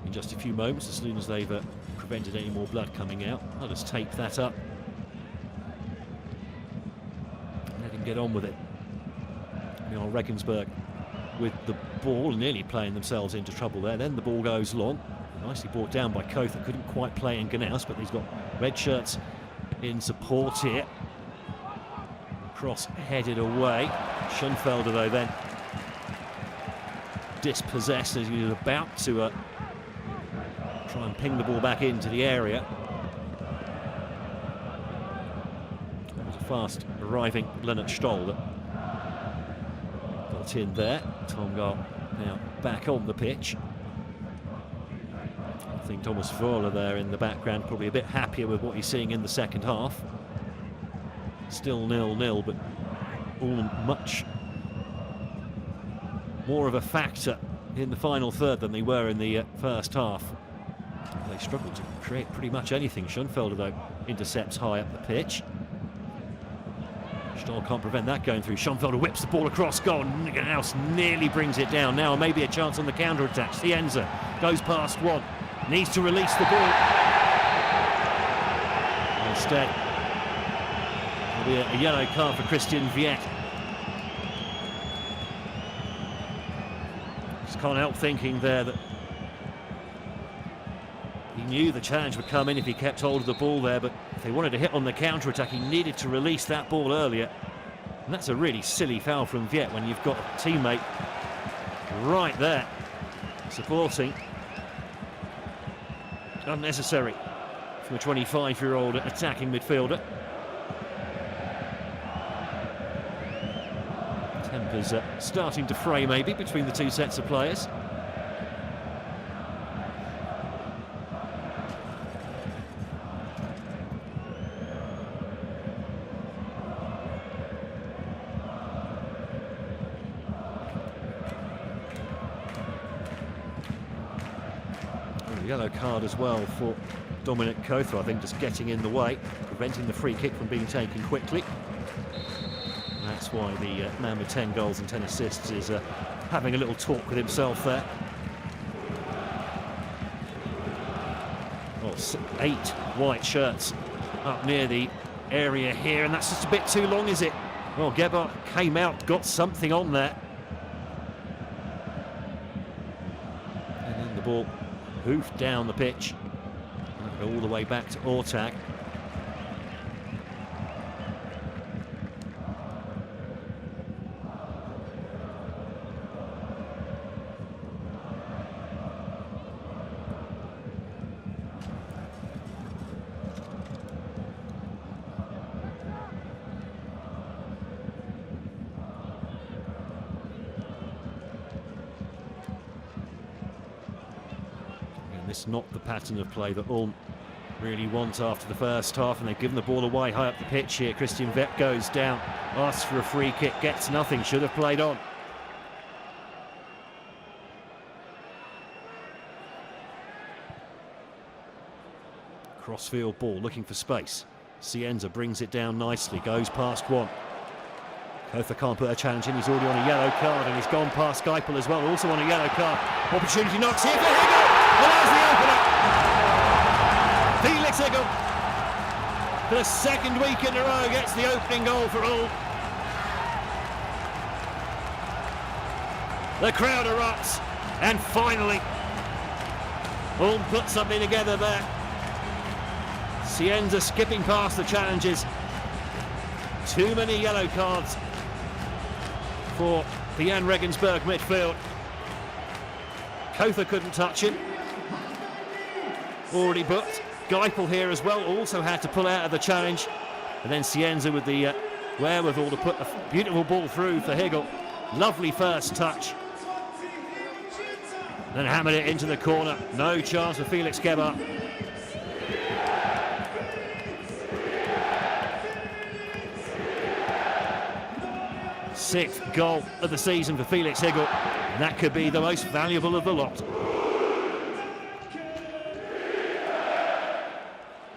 Speaker 1: in just a few moments, as soon as they've prevented any more blood coming out. I'll just tape that up. Let him get on with it. Regensburg with the ball, nearly playing themselves into trouble there. Then the ball goes long. Nicely brought down by Kotha. Couldn't quite play in Gnaus, but he's got red shirts in support here. Cross headed away. Schoenfelder, though, then dispossessed as he was about to try and ping the ball back into the area. It was a fast arriving Leonard Stoll that got in there. Tom Garl now back on the pitch. I think Thomas Vola there in the background probably a bit happier with what he's seeing in the second half. Still 0-0, but Ulm much more of a factor in the final third than they were in the first half. They struggled to create pretty much anything. Schoenfelder, though, intercepts high up the pitch. Stoll can't prevent that going through. Schoenfelder whips the ball across goal. Gnaus nearly brings it down. Now maybe a chance on the counter-attack. Cienza goes past one. Needs to release the ball. Instead, there'll be a yellow card for Christian Viet. Just can't help thinking there that he knew the challenge would come in if he kept hold of the ball there, but if they wanted to hit on the counter-attack, he needed to release that ball earlier. And that's a really silly foul from Viet when you've got a teammate right there supporting. Unnecessary from a 25-year-old attacking midfielder. Tempers starting to fray maybe between the two sets of players. Yellow card as well for Dominic Kotha, I think, just getting in the way, preventing the free kick from being taken quickly. And that's why the man with 10 goals and 10 assists is having a little talk with himself there. Well, 8 white shirts up near the area here, and that's just a bit too long, is it? Well, Gebhardt came out, got something on there. And then the ball hoofed down the pitch, all the way back to Ortag. It's not the pattern of play that Ulm really want after the first half, and they've given the ball away high up the pitch here. Christian Viet goes down, asks for a free kick, gets nothing, should have played on. Crossfield ball, looking for space. Cienza brings it down nicely, goes past one. Kotha can't put a challenge in, he's already on a yellow card, and he's gone past Geipel as well, also on a yellow card. Opportunity knocks here for Higgle, and there's the opener. Felix Higgle, for the second week in a row, gets the opening goal for Ulm. The crowd erupts, and finally, Ulm put something together there. Cienza skipping past the challenges. Too many yellow cards for the Jahn Regensburg midfield. Kotha couldn't touch him. Already booked. Geipel here as well, also had to pull out of the challenge. And then Cienza with the wherewithal to put a beautiful ball through for Higgle. Lovely first touch. Then hammered it into the corner. No chance for Felix Gebhardt. Sixth goal of the season for Felix Higgle, and that could be the most valuable of the lot.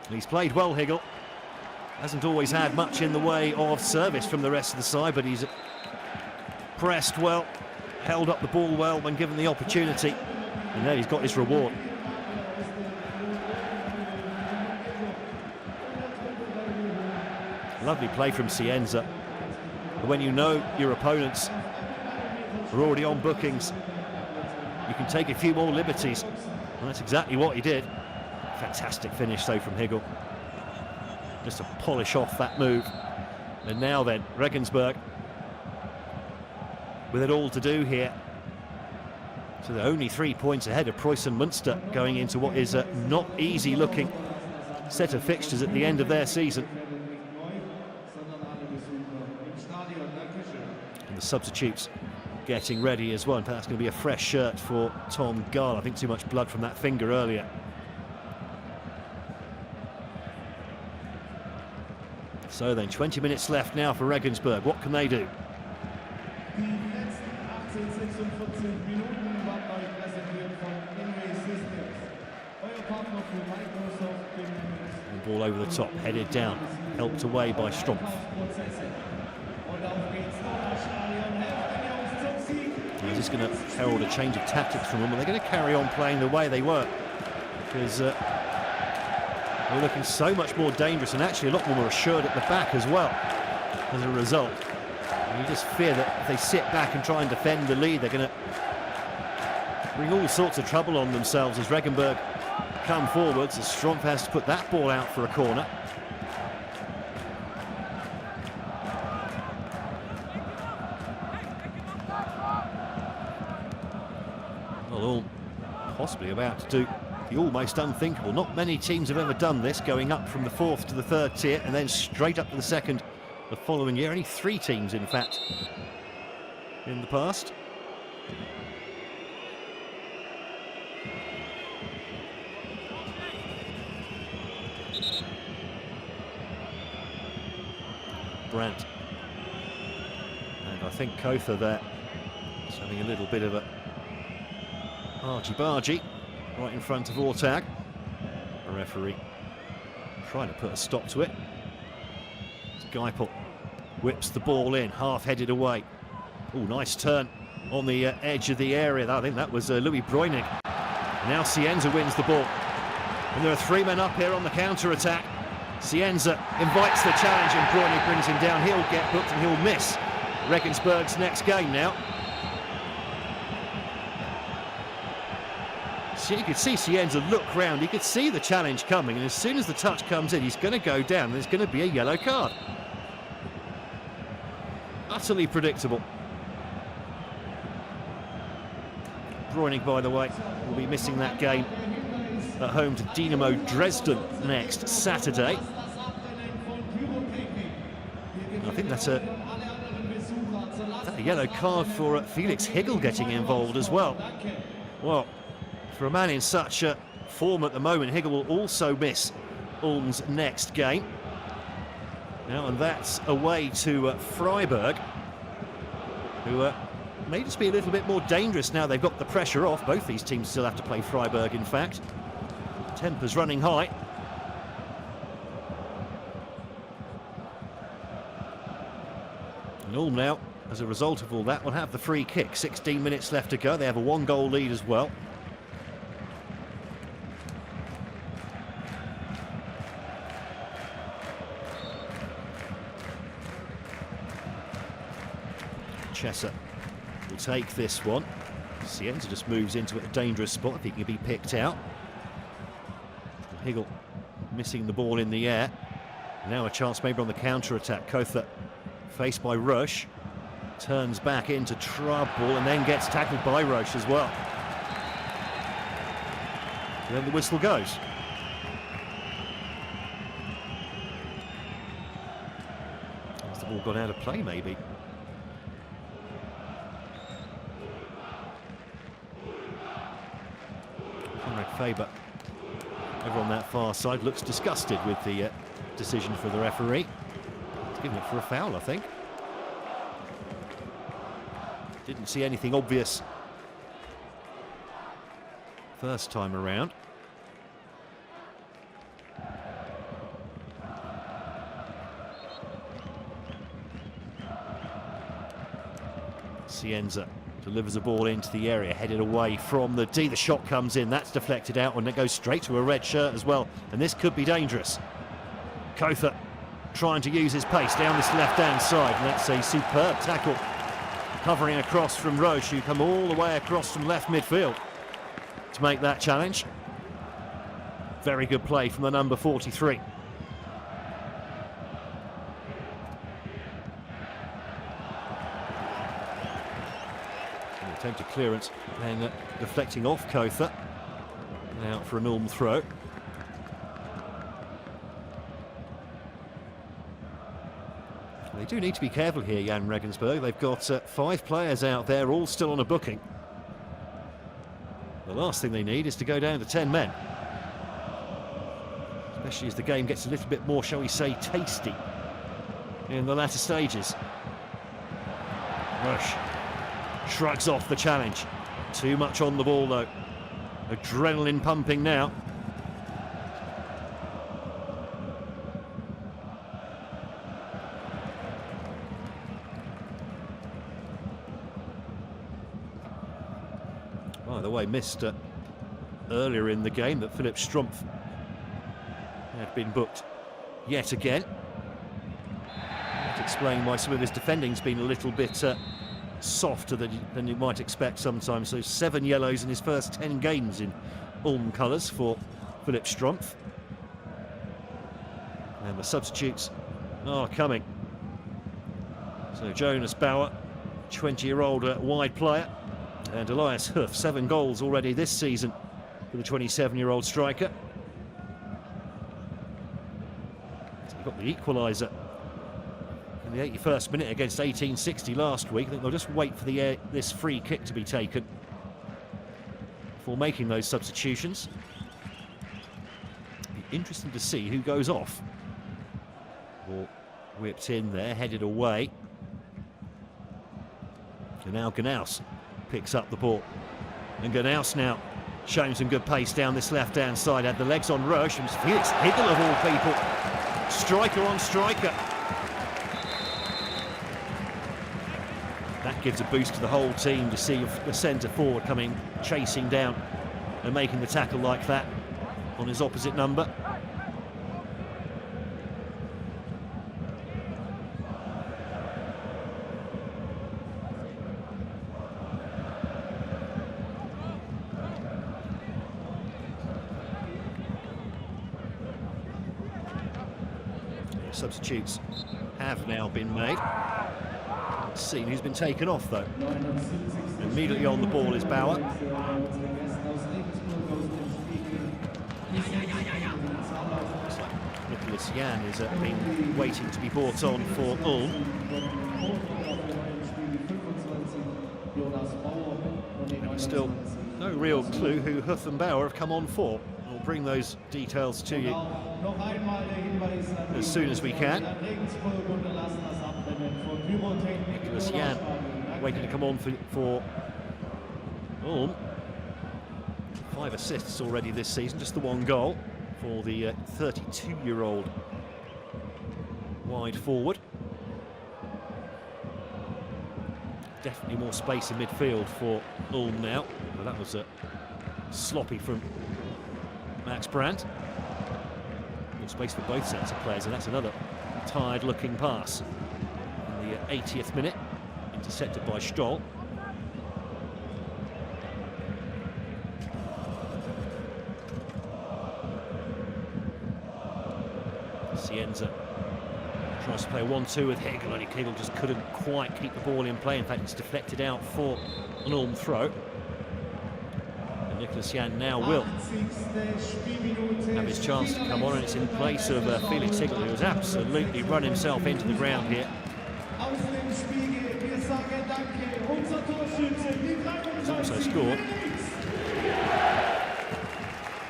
Speaker 1: He's played well, Higgle. Hasn't always had much in the way of service from the rest of the side, but he's pressed well, held up the ball well when given the opportunity, and there he's got his reward. Lovely play from Cienza. But when you know your opponents are already on bookings, you can take a few more liberties, and that's exactly what he did. Fantastic finish though from Higgle, just to polish off that move. And now then, Regensburg with it all to do here. So they're only 3 points ahead of Preußen Münster going into what is a not easy looking set of fixtures at the end of their season. And the substitutes getting ready as well. In fact, that's going to be a fresh shirt for Tom Gahl. I think too much blood from that finger earlier. So then, 20 minutes left now for Regensburg. What can they do? And ball over the top, headed down, helped away by Strumpf. Is this going to herald a change of tactics from them? Are they going to carry on playing the way they were? Because they're looking so much more dangerous and actually a lot more assured at the back as well as a result. And you just fear that if they sit back and try and defend the lead, they're going to bring all sorts of trouble on themselves as Regensburg come forwards, as Strumpf has to put that ball out for a corner. Well, all possibly about to do the almost unthinkable. Not many teams have ever done this, going up from the 4th to the 3rd tier and then straight up to the 2nd the following year. Only 3 teams, in fact, in the past. Brandt. And I think Kotha there is having a little bit of a argy-bargy right in front of Ortag. The referee trying to put a stop to it. Geipel whips the ball in, half-headed away. Oh, nice turn on the edge of the area. I think that was Louis Breunig. Now Cienza wins the ball. And there are 3 men up here on the counter-attack. Cienza invites the challenge and Breunig brings him down. He'll get booked and he'll miss Regensburg's next game now. So you could see Cienza look round, he could see the challenge coming, and as soon as the touch comes in, he's going to go down and there's going to be a yellow card. Utterly predictable. Breunig, by the way, will be missing that game at home to Dynamo Dresden next Saturday. I think that's a yellow card for Felix Higgle getting involved as well. Well, for a man in such form at the moment, Higgle will also miss Ulm's next game. Now, and that's away to Freiburg, who may just be a little bit more dangerous now they've got the pressure off. Both these teams still have to play Freiburg, in fact. Temper's running high. And Ulm now, as a result of all that, will have the free kick. 16 minutes left to go. They have a 1-goal lead as well. Chesser will take this one. Cienza just moves into a dangerous spot if he can be picked out. Higgle missing the ball in the air. Now a chance maybe on the counter-attack. Kotha faced by Rush. Turns back into trouble and then gets tackled by Rush as well. And then the whistle goes. Has the ball gone out of play maybe? Faber over on that far side looks disgusted with the decision for the referee. He's given it for a foul, I think. Didn't see anything obvious first time around. Cienza delivers a ball into the area, headed away from the D. The shot comes in, that's deflected out, and it goes straight to a red shirt as well. And this could be dangerous. Kotha trying to use his pace down this left-hand side, and that's a superb tackle. Covering across from Roche, who come all the way across from left midfield to make that challenge. Very good play from the number 43. Attempted clearance and deflecting off Kotha. Out for an Ulm throw. They do need to be careful here, Jahn Regensburg. They've got 5 players out there, all still on a booking. The last thing they need is to go down to 10 men. Especially as the game gets a little bit more, shall we say, tasty in the latter stages. Rush shrugs off the challenge. Too much on the ball though. Adrenaline pumping now. By the way, missed earlier in the game that Philipp Strumpf had been booked yet again. That explains why some of his defending's been a little bit softer than you might expect sometimes. So 7 yellows in his first 10 games in Ulm colours for Philipp Strumpf. And the substitutes are coming. So Jonas Bauer, 20-year-old wide player, and Elias Huff, 7 goals already this season for the 27-year-old striker. So he got the equaliser in the 81st minute against 1860 last week. I think they'll just wait for this free kick to be taken before making those substitutions. Be interesting to see who goes off. Ball whipped in there, headed away. And now Ganaus picks up the ball. And Ganaus now showing some good pace down this left-hand side. Had the legs on Roche, and Felix Higgle of all people. Striker on striker. That gives a boost to the whole team to see the centre forward coming chasing down and making the tackle like that on his opposite number. Substitutes have now been made. Seen who's been taken off though. Immediately on the ball is Bauer. Nicholas Jahn is been waiting to be brought on for Ulm. And still no real clue who Huth and Bauer have come on for. We'll bring those details to you as soon as we can. Nicholas Jahn waiting to come on for Ulm. 5 assists already this season, just the 1 goal for the 32-year-old wide forward. definitely more space in midfield for Ulm now. Well, that was sloppy from Max Brandt. More space for both sets of players, and that's another tired-looking pass. In the 80th minute, intercepted by Stoll. Cienza tries to play 1-2 with Hegel, and Hegel just couldn't quite keep the ball in play. In fact, it's deflected out for an Ulm throw. And Nicholas Jahn now will have his chance to come on, and it's in place of Felix Hegel, who has absolutely run himself into the ground here. He's also scored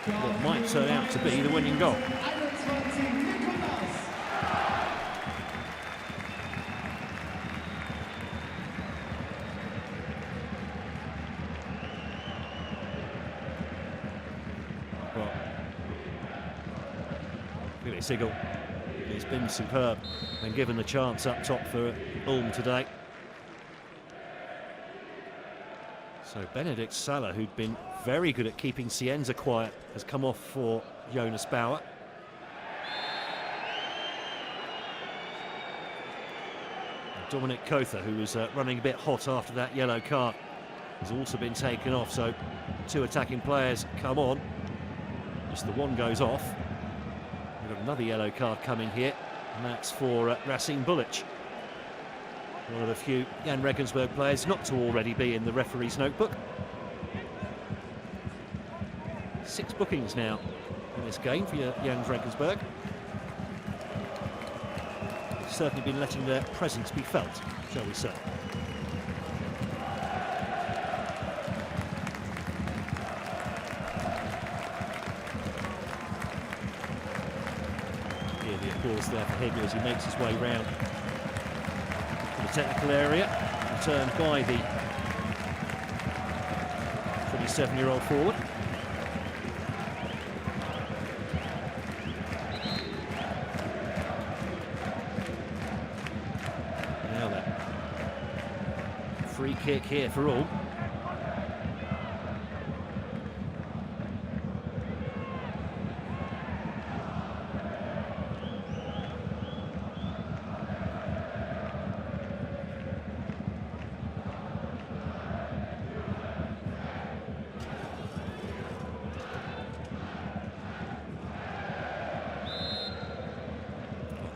Speaker 1: what might turn out to be the winning goal. Well, Felix Hegel has been superb and given the chance up top for Ulm today. So Benedikt Salah, who'd been very good at keeping Cienza quiet, has come off for Jonas Bauer. Dominic Kotha, who was running a bit hot after that yellow card, has also been taken off. So two attacking players come on. Just the one goes off. We've got another yellow card coming here, and that's for Racine Bulic. One of the few Jahn Regensburg players not to already be in the referee's notebook. 6 bookings now in this game for Jahn Regensburg. Certainly been letting their presence be felt, shall we say. Here the applause there for Hegel as he makes his way round the technical area, returned by the 27-year-old forward. Now then, free kick here for Ulm.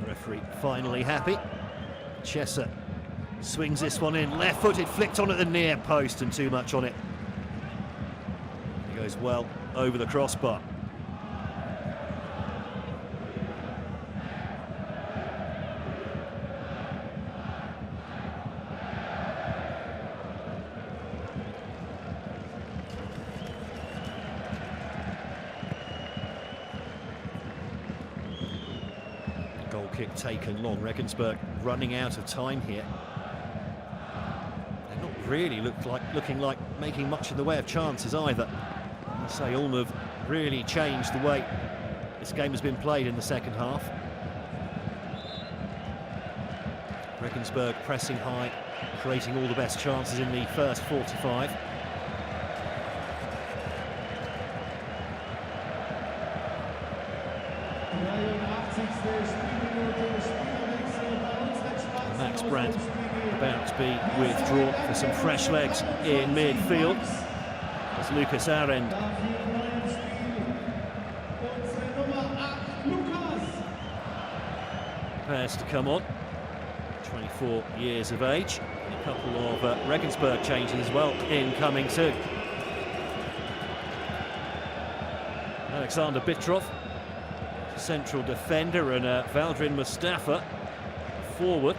Speaker 1: Referee finally happy. Chesser swings this one in, left-footed, flicked on at the near post and too much on it. He goes well over the crossbar. Goal kick taken long. Regensburg running out of time here. They're not really looking like making much in the way of chances either. I say Ulm have really changed the way this game has been played in the second half. Regensburg pressing high, creating all the best chances in the first 45. Max Brandt about to be withdrawn for some fresh legs in midfield as Lucas Arend prepares to come on. 24 years of age. And a couple of Regensburg changes as well incoming too. Alexander Bitrov, central defender, and Valdrin Mustafa forward.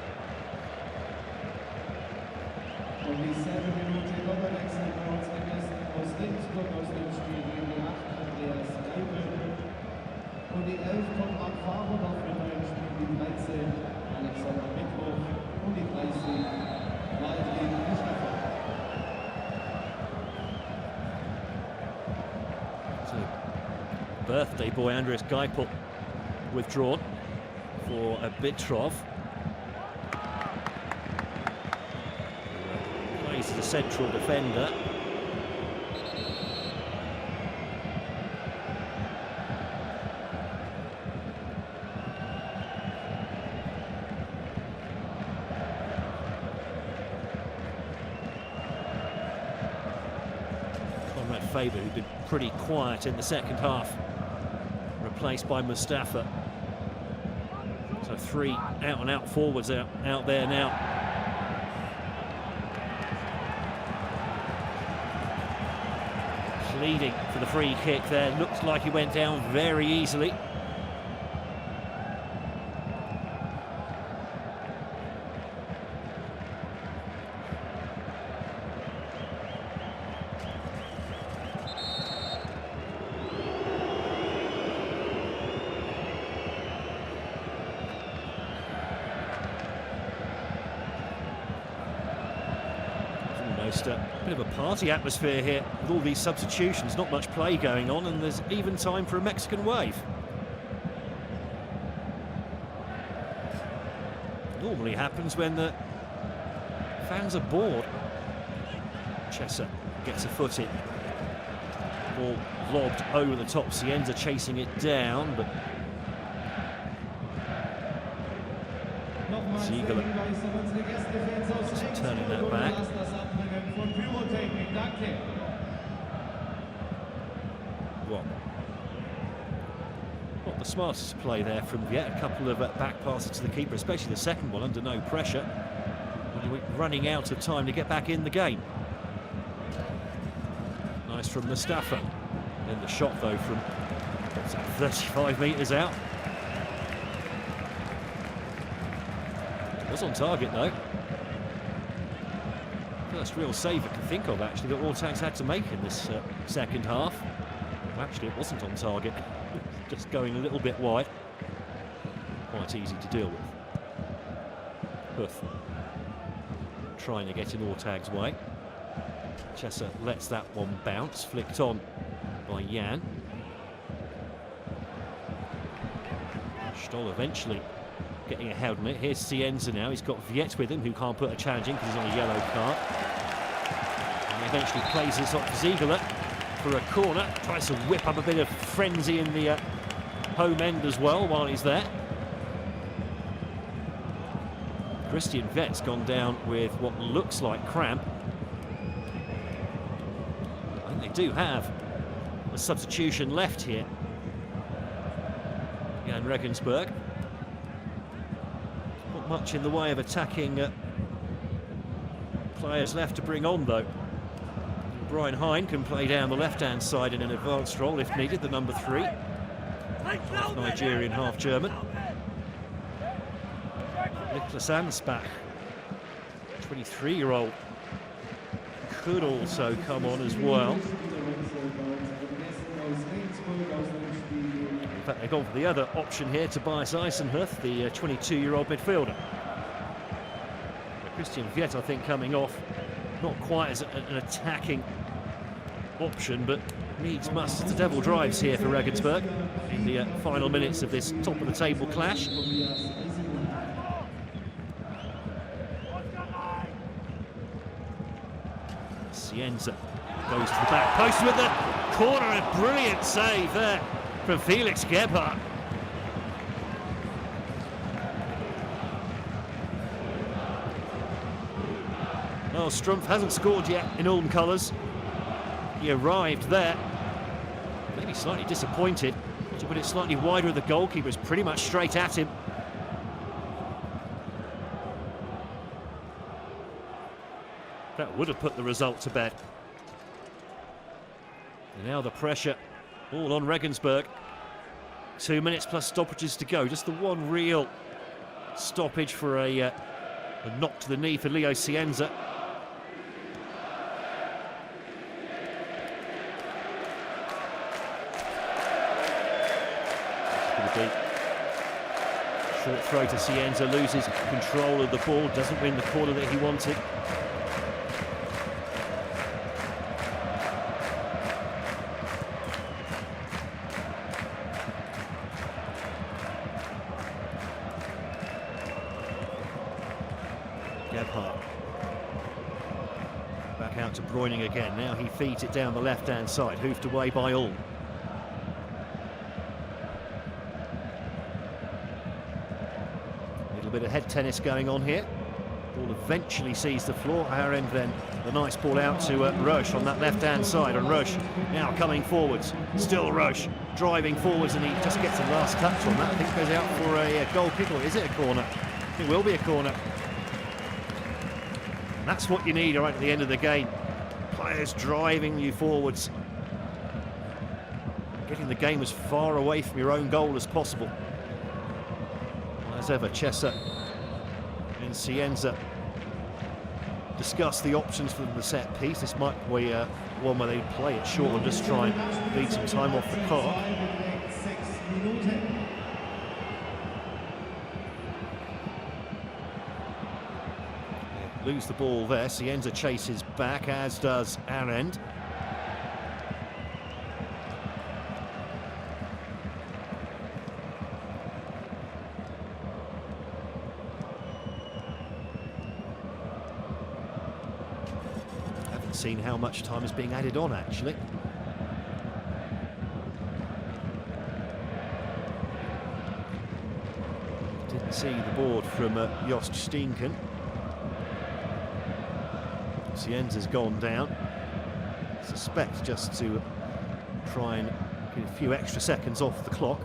Speaker 2: Und die 7 Minuten Doppelwechsel bei uns gegessen aus Regensburg aus dem Spiel gegen die 8 Andreas Leibel. Und die 11 kommt ab Fahrerhof mit einem Spiel, die 13 Alexander Mittwoch und die 30 Waldrin Mustafa.
Speaker 1: So, birthday boy Andreas Geipel withdrawn for a Bitrov. central defender. Faber, who'd been pretty quiet in the second half, replaced by Mustafa. So 3 out-and-out forwards out there now. Pleading for the free kick there. Looked like he went down very easily. A bit of a party atmosphere here with all these substitutions, not much play going on, and there's even time for a Mexican wave. Normally happens when the fans are bored. Chesser gets a foot in. Ball lobbed over the top. Cienza chasing it down, but Ziegler just turning that back. Well, not the smartest play there from Viet. A couple of back passes to the keeper, especially the second one under no pressure. Running out of time to get back in the game. Nice from Mustafa. Then the shot though from, what's that, 35 metres out. It was on target though. First real save I can think of actually that Ortag's had to make in this second half. Well, actually it wasn't on target, just going a little bit wide. Quite easy to deal with. Huth trying to get in Ortag's way. Chesser lets that one bounce, flicked on by Jahn. Stoll eventually getting a held on it. Here's Cienza now. He's got Viet with him, who can't put a challenge in because he's on a yellow card. And he eventually plays this off Ziegler for a corner. Tries to whip up a bit of frenzy in the home end as well while he's there. Christian Viet's gone down with what looks like cramp. I think they do have a substitution left here. Jahn Regensburg. Not much in the way of attacking players left to bring on though. Brian Hine can play down the left-hand side in an advanced role if needed, the number 3. Half Nigerian, half German. Nicholas Ansbach, 23-year-old, could also come on as well. In fact, they've gone for the other option here, Tobias Eisenhuth, the 22-year-old midfielder. But Christian Viet, I think, coming off, not quite as an attacking option, but needs must. The devil drives here for Regensburg in the final minutes of this top-of-the-table clash. Cienza goes to the back post with the corner, a brilliant save there from Felix Gebhardt. Well, Strumpf hasn't scored yet in Ulm colours. He arrived there, maybe slightly disappointed. To put it slightly wider, the goalkeeper was pretty much straight at him. That would have put the result to bed. And now the pressure all on Regensburg. 2 minutes plus stoppages to go. Just the one real stoppage for a knock to the knee for Leo Cienza. Short throw to Cienza, loses control of the ball, doesn't win the corner that he wanted. out to Breuning again. Now he feeds it down the left-hand side, hoofed away by Ulm. A little bit of head tennis going on here. Ball eventually sees the floor. Our end then, the nice ball out to Rush on that left-hand side, and Rush now coming forwards. Still Rush driving forwards, and he just gets a last touch on that. I think it goes out for a goal kick, or is it a corner? It will be a corner. And that's what you need right at the end of the game. Players driving you forwards, getting the game as far away from your own goal as possible. As ever, Chessa and Cienza discuss the options for the set piece. This might be one where they play it short and just try and beat some time off the clock. Lose the ball there. Cienza chases back, as does Arend. Haven't seen how much time is being added on, actually. Didn't see the board from Jost Steenken. Cienza's gone down. I suspect just to try and get a few extra seconds off the clock.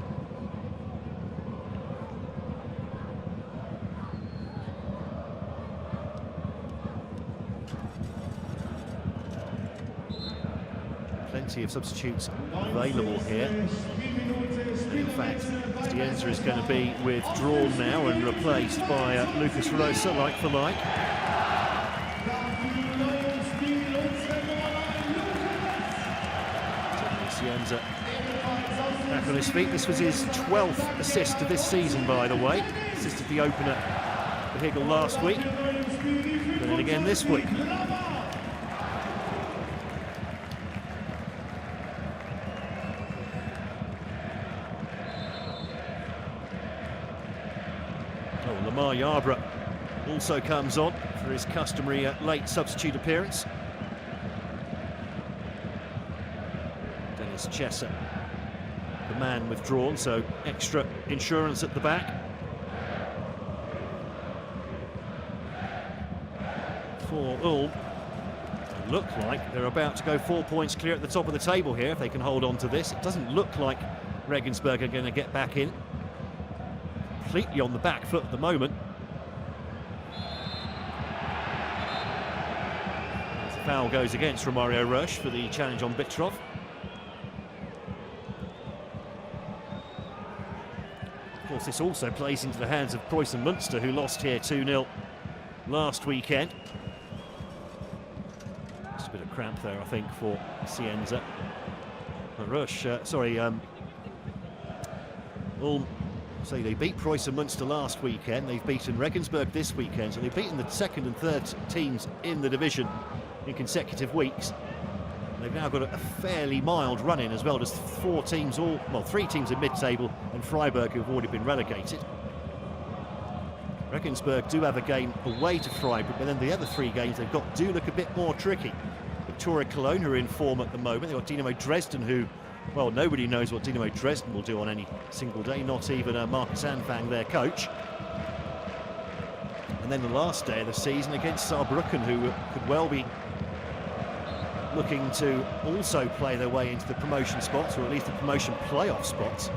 Speaker 1: Plenty of substitutes available here. In fact, Cienza is going to be withdrawn now and replaced by Lucas Rosa, like for like. Cienza back on his feet. This was his 12th assist of this season, by the way. Assisted the opener for Higgle last week, and then again this week. Oh, Lamar Yarbrough also comes on for his customary late substitute appearance. Chessa, the man withdrawn, so extra insurance at the back. For Ulm, they look like they're about to go 4 points clear at the top of the table here if they can hold on to this. It doesn't look like Regensburg are going to get back in. Completely on the back foot at the moment. The foul goes against Romario Rush for the challenge on Bitrov. Of course, this also plays into the hands of Preußen Münster, who lost here 2-0 last weekend. Just a bit of cramp there, I think, for Cienza. Ulm, so they beat Preußen Münster last weekend. They've beaten Regensburg this weekend, so they've beaten the second and third teams in the division in consecutive weeks. They've now got a fairly mild run in as well. Just three teams in mid-table and Freiburg, who've already been relegated. Regensburg do have a game away to Freiburg, but then the other three games they've got do look a bit more tricky. Victoria Cologne, who are in form at the moment. They've got Dynamo Dresden, who, well, nobody knows what Dynamo Dresden will do on any single day, not even Marcus Anfang, their coach. And then the last day of the season against Saarbrücken, who could well be looking to also play their way into the promotion spots, or at least the promotion playoff spots.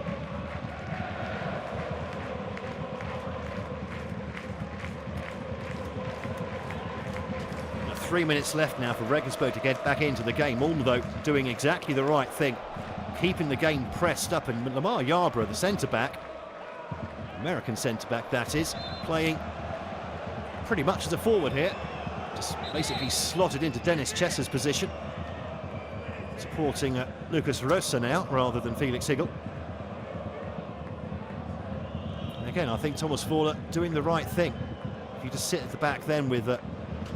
Speaker 1: Now, 3 minutes left now for Regensburg to get back into the game. Ulm, though, doing exactly the right thing, keeping the game pressed up, and Lamar Yarbrough, the centre-back, American centre-back that is, playing pretty much as a forward here, just basically slotted into Dennis Chessa's position, supporting Lucas Rosa now rather than Felix Higgle. And again, I think Thomas Fowler doing the right thing. If you just sit at the back then with a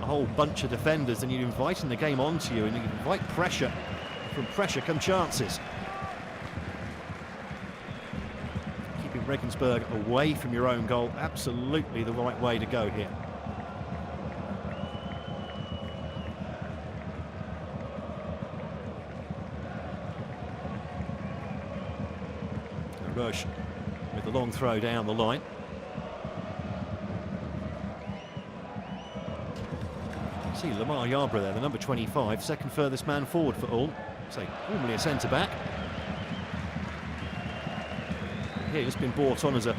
Speaker 1: whole bunch of defenders, then you're inviting the game onto you, and you invite pressure. From pressure come chances. Keeping Regensburg away from your own goal, absolutely the right way to go here. Roche with the long throw down the line. See Lamar Yarbrough there, the number 25, second furthest man forward for Ulm. So normally a centre-back. Here he's been brought on as a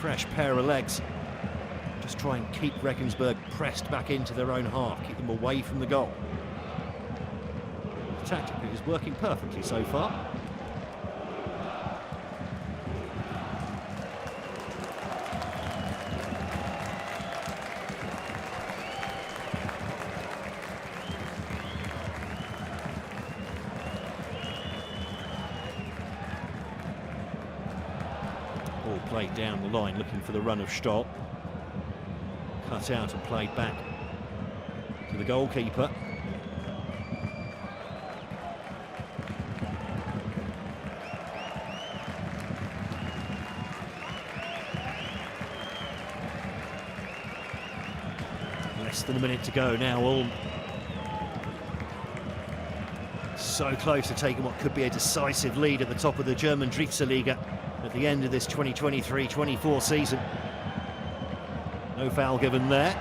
Speaker 1: fresh pair of legs. Just try and keep Regensburg pressed back into their own half, keep them away from the goal. The tactic is working perfectly so far. Ball played down the line, looking for the run of Stoll. Cut out and played back to the goalkeeper. Less than a minute to go now, Ulm. So close to taking what could be a decisive lead at the top of the German Dritzerliga at the end of this 2023-24 season. No foul given there.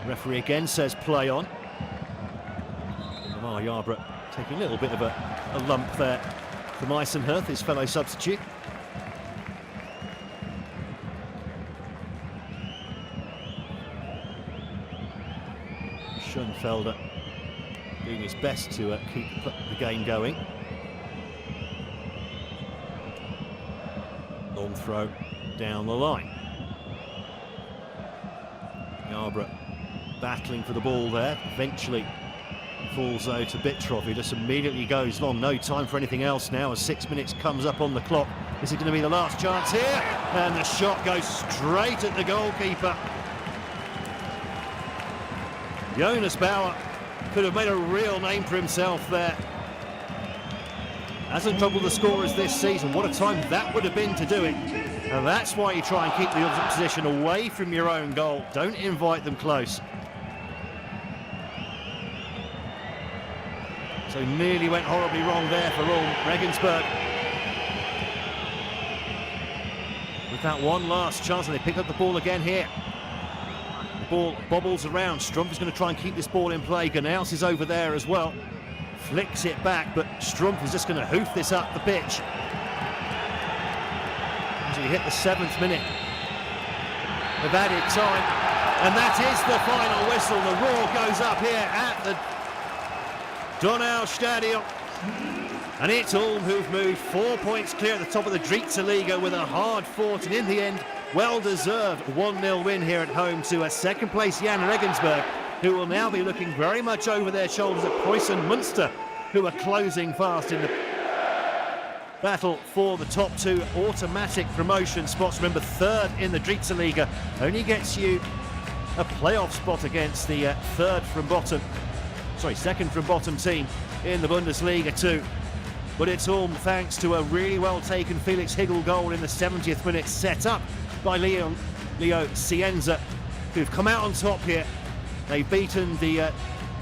Speaker 1: Referee again says play on. Lamar Yarbrough taking a little bit of a lump there from Eisenherth, his fellow substitute. Schoenfelder doing his best to keep the game going. Long throw down the line. Yarbrough battling for the ball there, eventually falls though to Bitrov, who just immediately goes long. No time for anything else now as 6 minutes comes up on the clock. Is it going to be the last chance here? And the shot goes straight at the goalkeeper. Jonas Bauer could have made a real name for himself there. Hasn't troubled the scorers this season. What a time that would have been to do it. And that's why you try and keep the opposition away from your own goal. Don't invite them close. So nearly went horribly wrong there for Ulm. Regensburg with that one last chance, and they pick up the ball again here. The ball bobbles around. Strumpf is going to try and keep this ball in play. Ganaus is over there as well. Flicks it back, but Strumpf is just going to hoof this up the pitch. As we hit the 7th minute of added time, and that is the final whistle. The roar goes up here at the Donau Stadion, and it's Ulm who've moved 4 points clear at the top of the Dritzerliga with a hard-fought and in the end well-deserved 1-0 win here at home to a second-place Jahn Regensburg, who will now be looking very much over their shoulders at Preußen Münster, who are closing fast in the battle for the top 2 automatic promotion spots. Remember, 3rd in the Dritzerliga only gets you a playoff spot against the second from bottom team in the Bundesliga too. But it's Ulm thanks to a really well taken Felix Higel goal in the 70th minute, set up by Leo Cienza, who've come out on top here. They've beaten the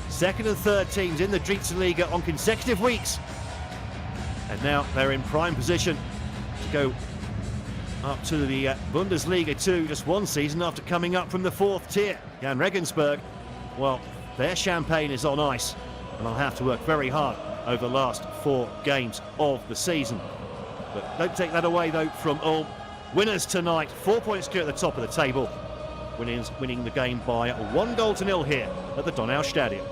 Speaker 1: second and third teams in the Dritzerliga on consecutive weeks, and now they're in prime position to go up to the Bundesliga 2 just one season after coming up from the 4th tier. Jahn Regensburg, well, their champagne is on ice, and they'll have to work very hard over the last 4 games of the season. But don't take that away though from Ulm. Winners tonight, 4 points clear at the top of the table, winning the game by 1-0 here at the Donau Stadion.